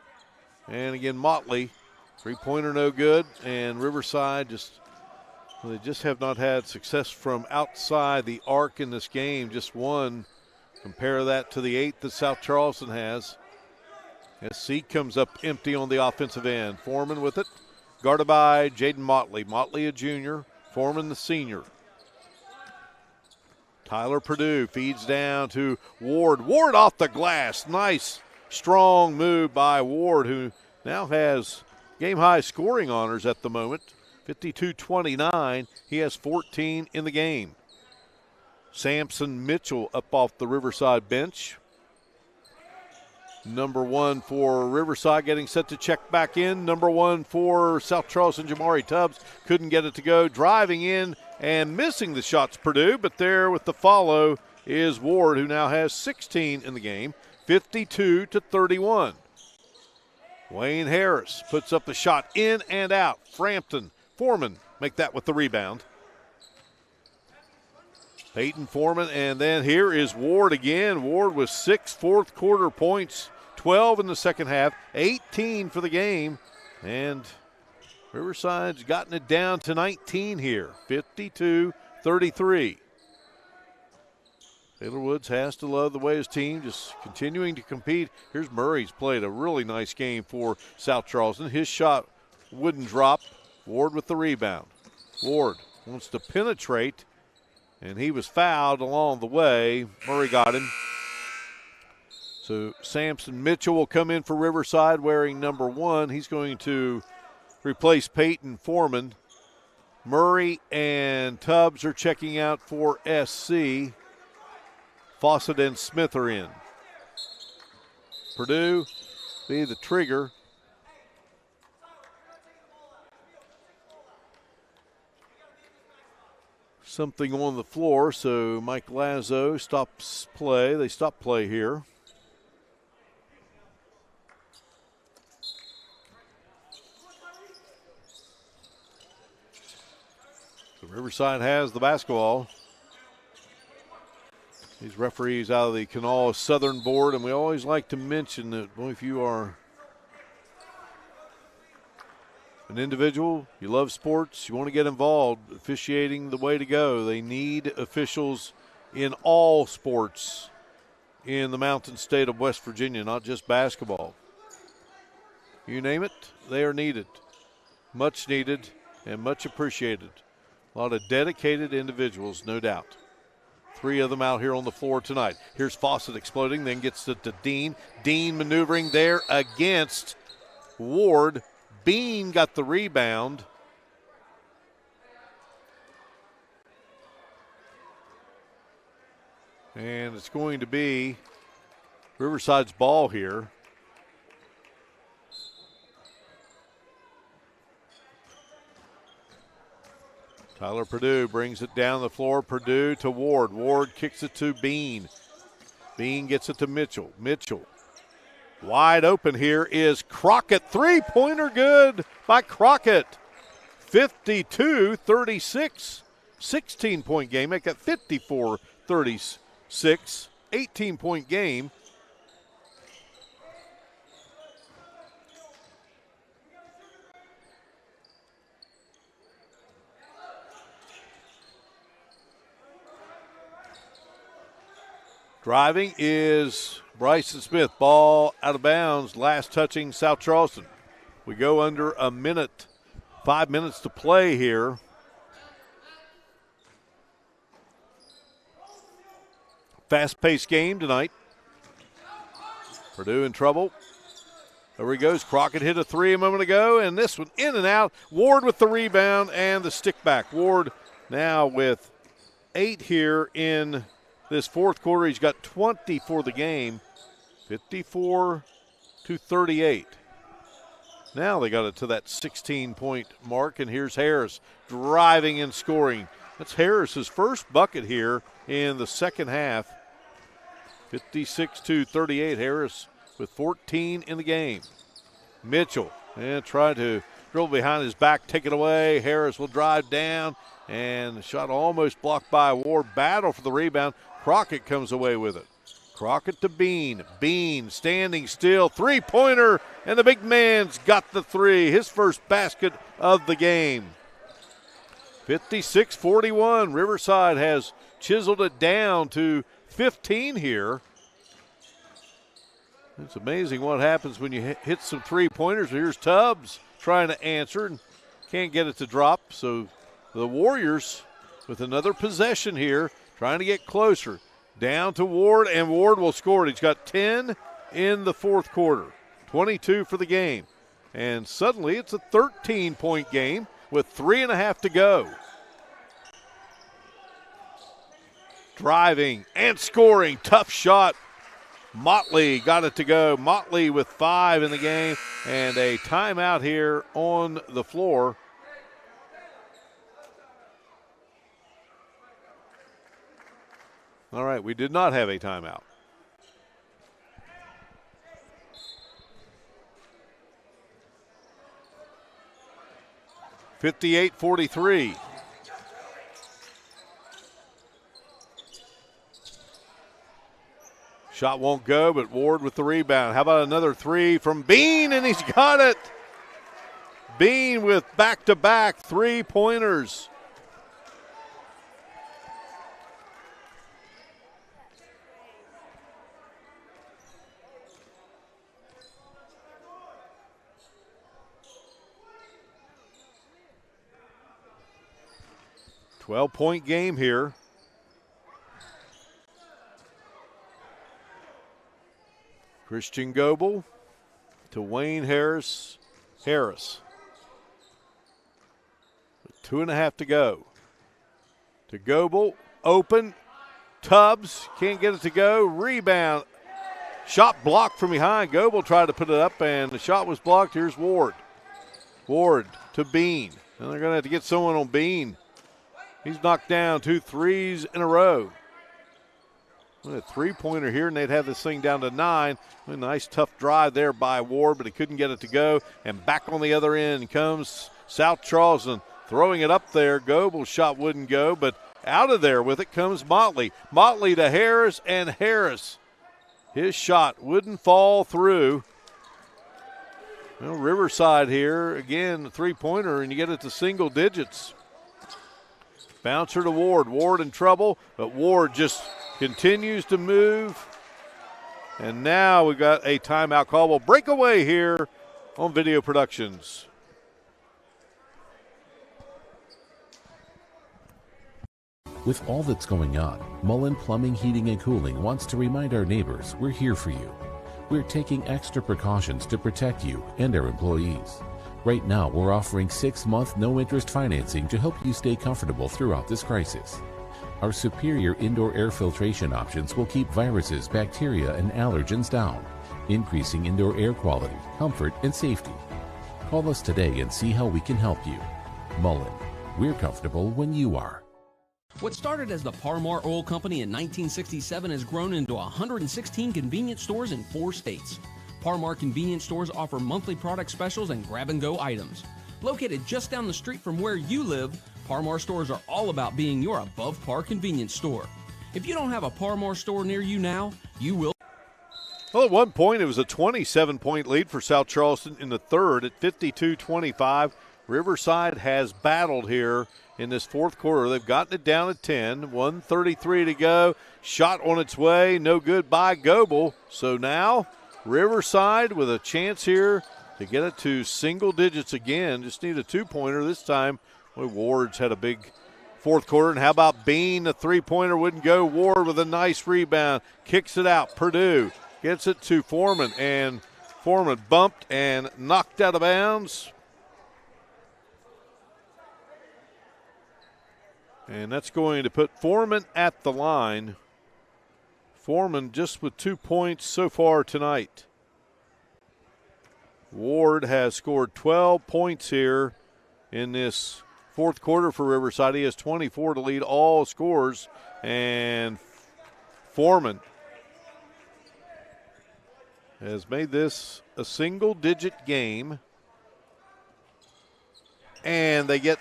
And again, Motley, three-pointer no good. And Riverside they just have not had success from outside the arc in this game. Just one. Compare that to the 8 that South Charleston has. SC comes up empty on the offensive end. Foreman with it. Guarded by Jaden Motley. Motley a junior. Foreman the senior. Tyler Purdue feeds down to Ward. Ward off the glass. Nice, strong move by Ward, who now has game-high scoring honors at the moment. 52-29. He has 14 in the game. Samson Mitchell up off the Riverside bench. Number 1 for Riverside getting set to check back in. Number 1 for South Charleston, Jamari Tubbs. Couldn't get it to go. Driving in and missing the shots, Purdue. But there with the follow is Ward, who now has 16 in the game. 52-31. Wayne Harris puts up the shot in and out. Foreman make that with the rebound. Peyton Foreman, and then here is Ward again. Ward with 6 fourth quarter points, 12 in the second half, 18 for the game. And Riverside's gotten it down to 19 here, 52-33. Taylor Woods has to love the way his team just continuing to compete. Here's Murray's played a really nice game for South Charleston. His shot wouldn't drop. Ward with the rebound. Ward wants to penetrate, and he was fouled along the way. Murray got him. So Samson Mitchell will come in for Riverside wearing number 1. He's going to replace Peyton Foreman. Murray and Tubbs are checking out for SC. Fawcett and Smith are in. Purdue be the trigger. Something on the floor, so Mike Lazo stops play. They stop play here. So Riverside has the basketball. These referees out of the Kanawha Southern Board, and we always like to mention that, boy, if you are an individual, you love sports, you want to get involved, officiating the way to go. They need officials in all sports in the mountain state of West Virginia, not just basketball. You name it, they are needed. Much needed and much appreciated. A lot of dedicated individuals, no doubt. 3 of them out here on the floor tonight. Here's Fawcett exploding, then gets it to Dean. Dean maneuvering there against Ward. Bean got the rebound. And it's going to be Riverside's ball here. Tyler Purdue brings it down the floor. Purdue to Ward. Ward kicks it to Bean. Bean gets it to Mitchell. Mitchell. Wide open here is Crockett. Three-pointer good by Crockett. 52-36. 16-point game. Make that 54-36. 18-point game. Driving is Bryson Smith. Ball out of bounds, last touching South Charleston. We go under a minute, 5 minutes to play here. Fast-paced game tonight. Purdue in trouble. There he goes. Crockett hit a three a moment ago, and this one in and out. Ward with the rebound and the stick back. Ward now with 8 here in this fourth quarter. He's got 20 for the game, 54-38. Now they got it to that 16-point mark, and here's Harris driving and scoring. That's Harris's first bucket here in the second half. 56-38. Harris with 14 in the game. Mitchell and tried to dribble behind his back, take it away. Harris will drive down, and the shot almost blocked by Ward. Battle for the rebound. Crockett comes away with it. Crockett to Bean. Bean standing still. Three-pointer, and the big man's got the three. His first basket of the game. 56-41. Riverside has chiseled it down to 15 here. It's amazing what happens when you hit some three-pointers. Here's Tubbs trying to answer and can't get it to drop. So the Warriors with another possession here, trying to get closer. Down to Ward, and Ward will score it. He's got 10 in the fourth quarter, 22 for the game. And suddenly it's a 13-point game with 3.5 to go. Driving and scoring. Tough shot. Motley got it to go. Motley with 5 in the game, and a timeout here on the floor. All right, we did not have a timeout. (58-43). Shot won't go, but Ward with the rebound. How about another three from Bean, and he's got it. Bean with back-to-back three-pointers. .12-point game here. Christian Goebel to Wayne Harris. Harris. 2.5 to go. To Goebel. Open. Tubbs. Can't get it to go. Rebound. Shot blocked from behind. Goebel tried to put it up, and the shot was blocked. Here's Ward. Ward to Bean. And they're going to have to get someone on Bean. He's knocked down 2 threes in a row. A three-pointer here, and they'd have this thing down to 9. A nice, tough drive there by Ward, but he couldn't get it to go. And back on the other end comes South Charleston, throwing it up there. Goebel's shot wouldn't go, but out of there with it comes Motley. Motley to Harris, and Harris. His shot wouldn't fall through. Well, Riverside here, again, a three-pointer, and you get it to single digits. Bouncer to Ward. Ward in trouble, but Ward just continues to move. And now we've got a timeout call. We'll break away here on Video Productions. With all that's going on, Mullen Plumbing, Heating, and Cooling wants to remind our neighbors we're here for you. We're taking extra precautions to protect you and our employees. Right now, we're offering 6-month no-interest financing to help you stay comfortable throughout this crisis. Our superior indoor air filtration options will keep viruses, bacteria, and allergens down, increasing indoor air quality, comfort, and safety. Call us today and see how we can help you. Mullen, we're comfortable when you are. What started as the Parmar Oil Company in 1967 has grown into 116 convenience stores in 4 states. Parmar convenience stores offer monthly product specials and grab-and-go items. Located just down the street from where you live, Parmar stores are all about being your above-par convenience store. If you don't have a Parmar store near you now, you will. Well, at one point, it was a 27-point lead for South Charleston in the third at 52-25. Riverside has battled here in this fourth quarter. They've gotten it down at 10, 1:33 to go. Shot on its way, no good by Goebel. So now Riverside with a chance here to get it to single digits again. Just need a two-pointer this time. Boy, Ward's had a big fourth quarter. And how about Bean? The three-pointer wouldn't go. Ward with a nice rebound. Kicks it out. Purdue gets it to Foreman. And Foreman bumped and knocked out of bounds. And that's going to put Foreman at the line. Foreman just with 2 points so far tonight. Ward has scored 12 points here in this fourth quarter for Riverside. He has 24 to lead all scores. And Foreman has made this a single-digit game. And they get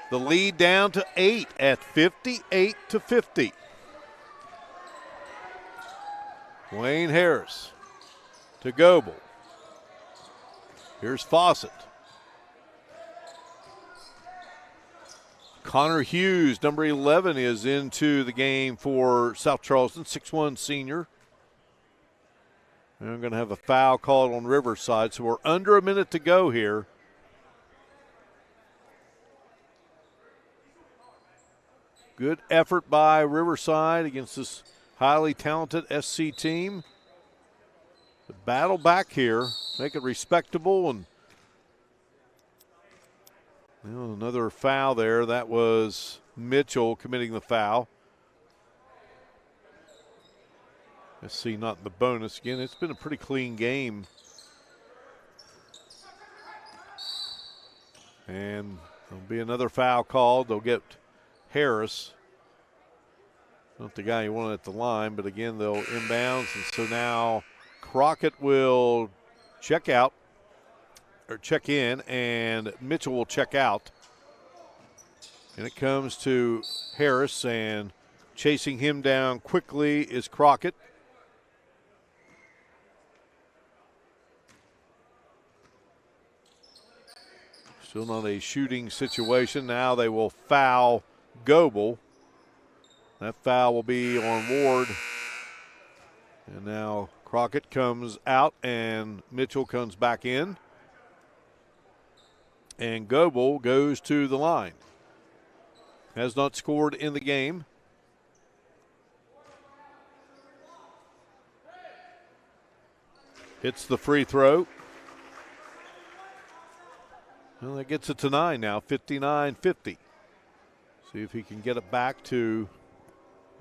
the lead down to 8 at 58-50. Wayne Harris to Goebel. Here's Fawcett. Connor Hughes, number 11, is into the game for South Charleston, 6'1" senior. And I'm going to have a foul called on Riverside, so we're under a minute to go here. Good effort by Riverside against this highly talented SC team. The battle back here, make it respectable, and another foul there. That was Mitchell committing the foul. SC not in the bonus again. It's been a pretty clean game. And there'll be another foul called. They'll get Harris. Not the guy you want at the line, but again, they'll inbounds. And so now Crockett will check out, or check in, and Mitchell will check out. And it comes to Harris, and chasing him down quickly is Crockett. Still not a shooting situation. Now they will foul Goebel. That foul will be on Ward. And now Crockett comes out and Mitchell comes back in. And Goebel goes to the line. Has not scored in the game. Hits the free throw. Well, that gets it to 9 now, 59-50. See if he can get it back to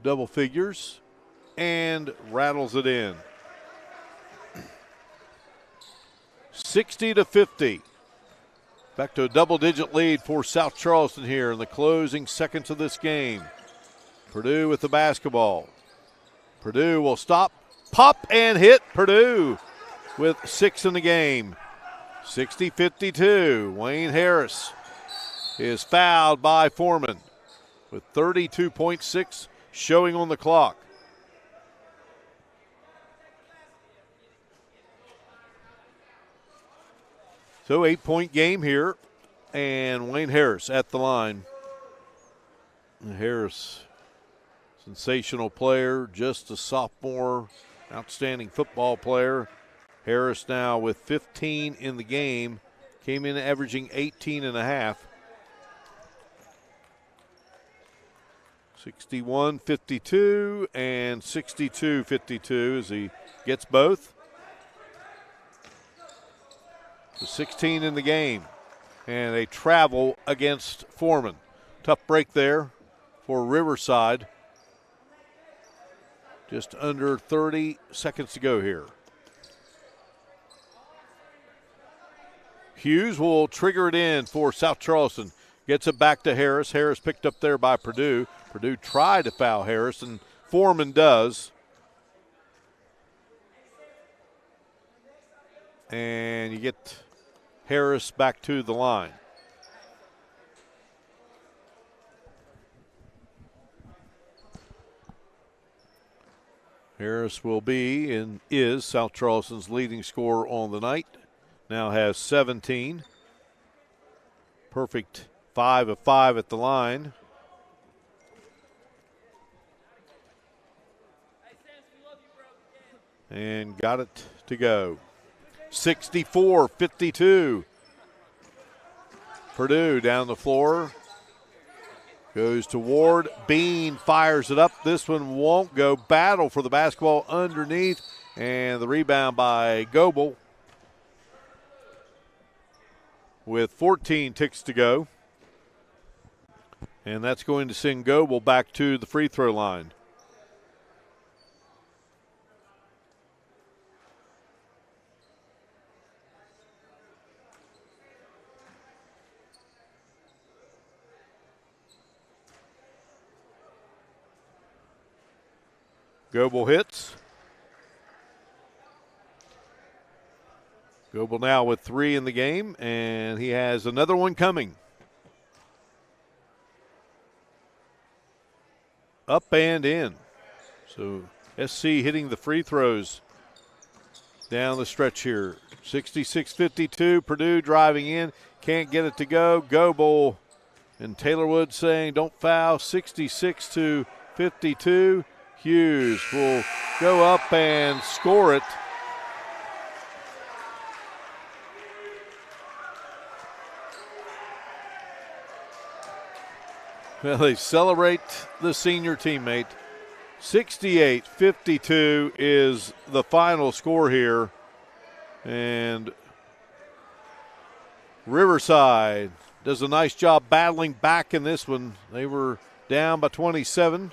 double figures and rattles it in. 60-50. Back to a double-digit lead for South Charleston here in the closing seconds of this game. Purdue with the basketball. Purdue will stop, pop, and hit. Purdue with 6 in the game. 60-52. Wayne Harris is fouled by Foreman with 32.6 showing on the clock. So 8-point game here, and Wayne Harris at the line. Harris, sensational player, just a sophomore, outstanding football player. Harris now with 15 in the game, came in averaging 18.5. 61-52 and 62-52 as he gets both. So 16 in the game, and a travel against Foreman. Tough break there for Riverside. Just under 30 seconds to go here. Hughes will trigger it in for South Charleston. Gets it back to Harris. Harris picked up there by Purdue. Purdue tried to foul Harris, and Foreman does. And you get Harris back to the line. Harris will be and is South Charleston's leading scorer on the night. Now has 17. Perfect 5 of 5 at the line. And got it to go. 64-52. Purdue down the floor. Goes to Ward. Bean fires it up. This one won't go. Battle for the basketball underneath. And the rebound by Goebel. With 14 ticks to go. And that's going to send Goebel back to the free throw line. Goebel hits. Goebel now with 3 in the game, and he has another one coming. Up and in. So SC hitting the free throws down the stretch here. 66-52, Purdue driving in. Can't get it to go. Goebel and Taylor Wood saying don't foul. 66-52. Hughes will go up and score it. Well, they celebrate the senior teammate. 68-52 is the final score here. And Riverside does a nice job battling back in this one. They were down by 27.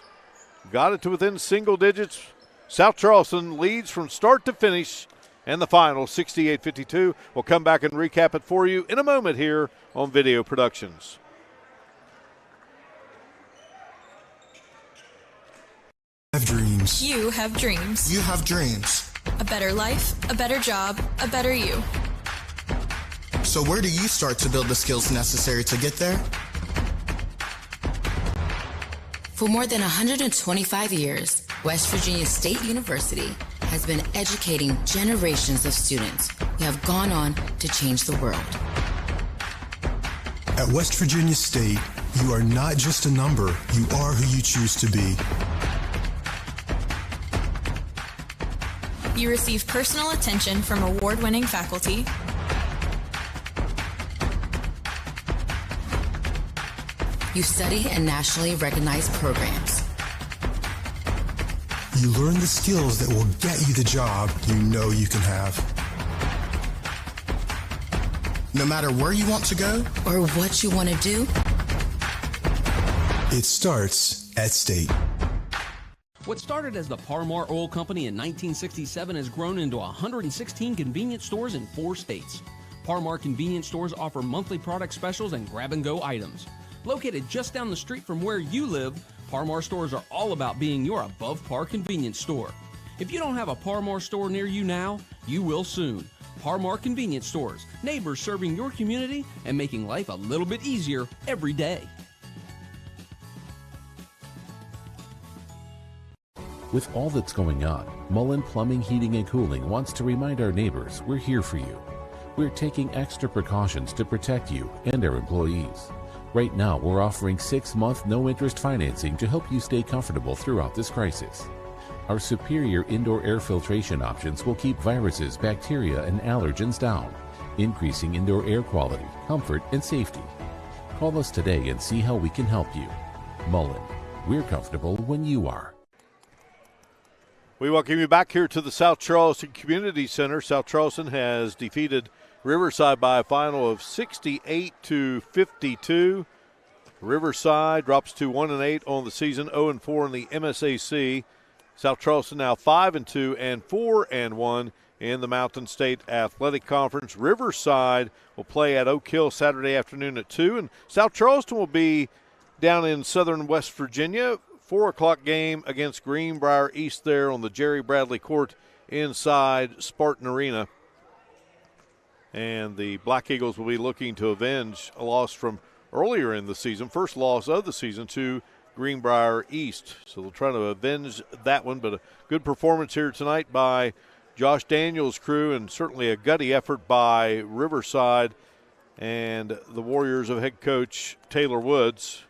Got it to within single digits. South Charleston leads from start to finish. And the final, 68-52. We'll come back and recap it for you in a moment here on Video Productions. Have dreams. You have dreams. You have dreams. A better life, a better job, a better you. So where do you start to build the skills necessary to get there? For more than 125 years, West Virginia State University has been educating generations of students who have gone on to change the world. At West Virginia State, you are not just a number, you are who you choose to be. You receive personal attention from award-winning faculty. You study in nationally recognized programs. You learn the skills that will get you the job you know you can have. No matter where you want to go or what you want to do, it starts at State. What started as the Parmar Oil Company in 1967 has grown into 116 convenience stores in 4 states. Parmar convenience stores offer monthly product specials and grab-and-go items. Located just down the street from where you live, Parmar stores are all about being your above-par convenience store. If you don't have a Parmar store near you now, you will soon. Parmar convenience stores, neighbors serving your community and making life a little bit easier every day. With all that's going on, Mullen Plumbing, Heating, and Cooling wants to remind our neighbors we're here for you. We're taking extra precautions to protect you and our employees. Right now, we're offering 6-month no-interest financing to help you stay comfortable throughout this crisis. Our superior indoor air filtration options will keep viruses, bacteria, and allergens down, increasing indoor air quality, comfort, and safety. Call us today and see how we can help you. Mullen, we're comfortable when you are. We welcome you back here to the South Charleston Community Center. South Charleston has defeated Riverside by a final of 68-52. Riverside drops to 1-8 on the season, 0-4 in the MSAC. South Charleston now 5-2 and 4-1 in the Mountain State Athletic Conference. Riverside will play at Oak Hill Saturday afternoon at 2, and South Charleston will be down in southern West Virginia. 4 o'clock game against Greenbrier East there on the Jerry Bradley Court inside Spartan Arena. And the Black Eagles will be looking to avenge a loss from earlier in the season, first loss of the season to Greenbrier East. So they'll try to avenge that one, but a good performance here tonight by Josh Daniels' crew, and certainly a gutty effort by Riverside and the Warriors of head coach Taylor Woods.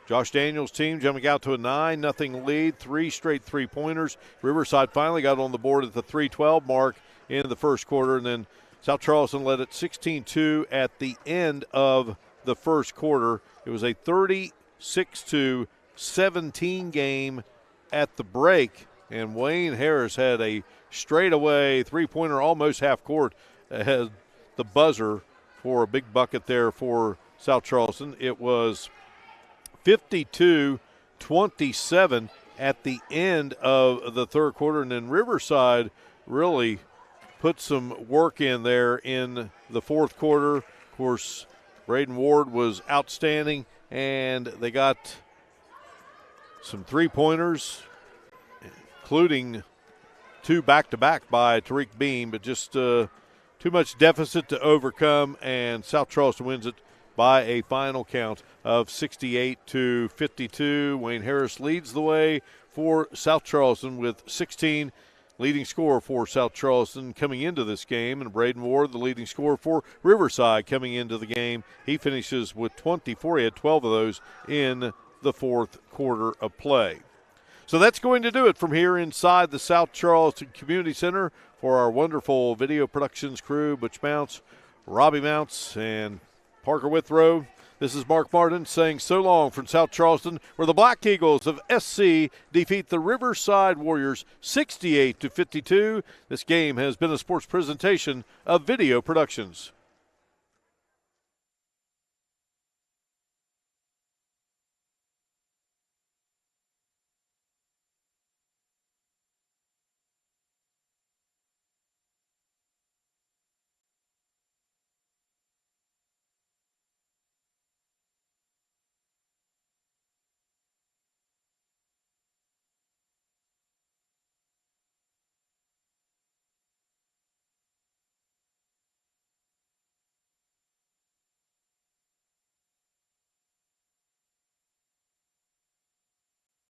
Josh Daniels' team jumping out to a 9-0 lead, 3 straight three-pointers. Riverside finally got on the board at the 3:12 mark in the first quarter, and then South Charleston led it 16-2 at the end of the first quarter. It was a 36-17 game at the break, and Wayne Harris had a straightaway three-pointer almost half court, had the buzzer for a big bucket there for South Charleston. It was 52-27 at the end of the third quarter, and then Riverside really put some work in there in the fourth quarter. Of course, Braden Ward was outstanding, and they got some three-pointers, including 2 back-to-back by Tariq Beam, but just too much deficit to overcome, and South Charleston wins it by a final count of 68-52. Wayne Harris leads the way for South Charleston with 16, leading scorer for South Charleston coming into this game, and Braden Ward, the leading scorer for Riverside coming into the game. He finishes with 24. He had 12 of those in the fourth quarter of play. So that's going to do it from here inside the South Charleston Community Center for our wonderful video productions crew, Butch Mounts, Robbie Mounts, and Parker Withrow. This is Mark Martin saying so long from South Charleston, where the Black Eagles of SC defeat the Riverside Warriors 68-52. This game has been a sports presentation of Video Productions.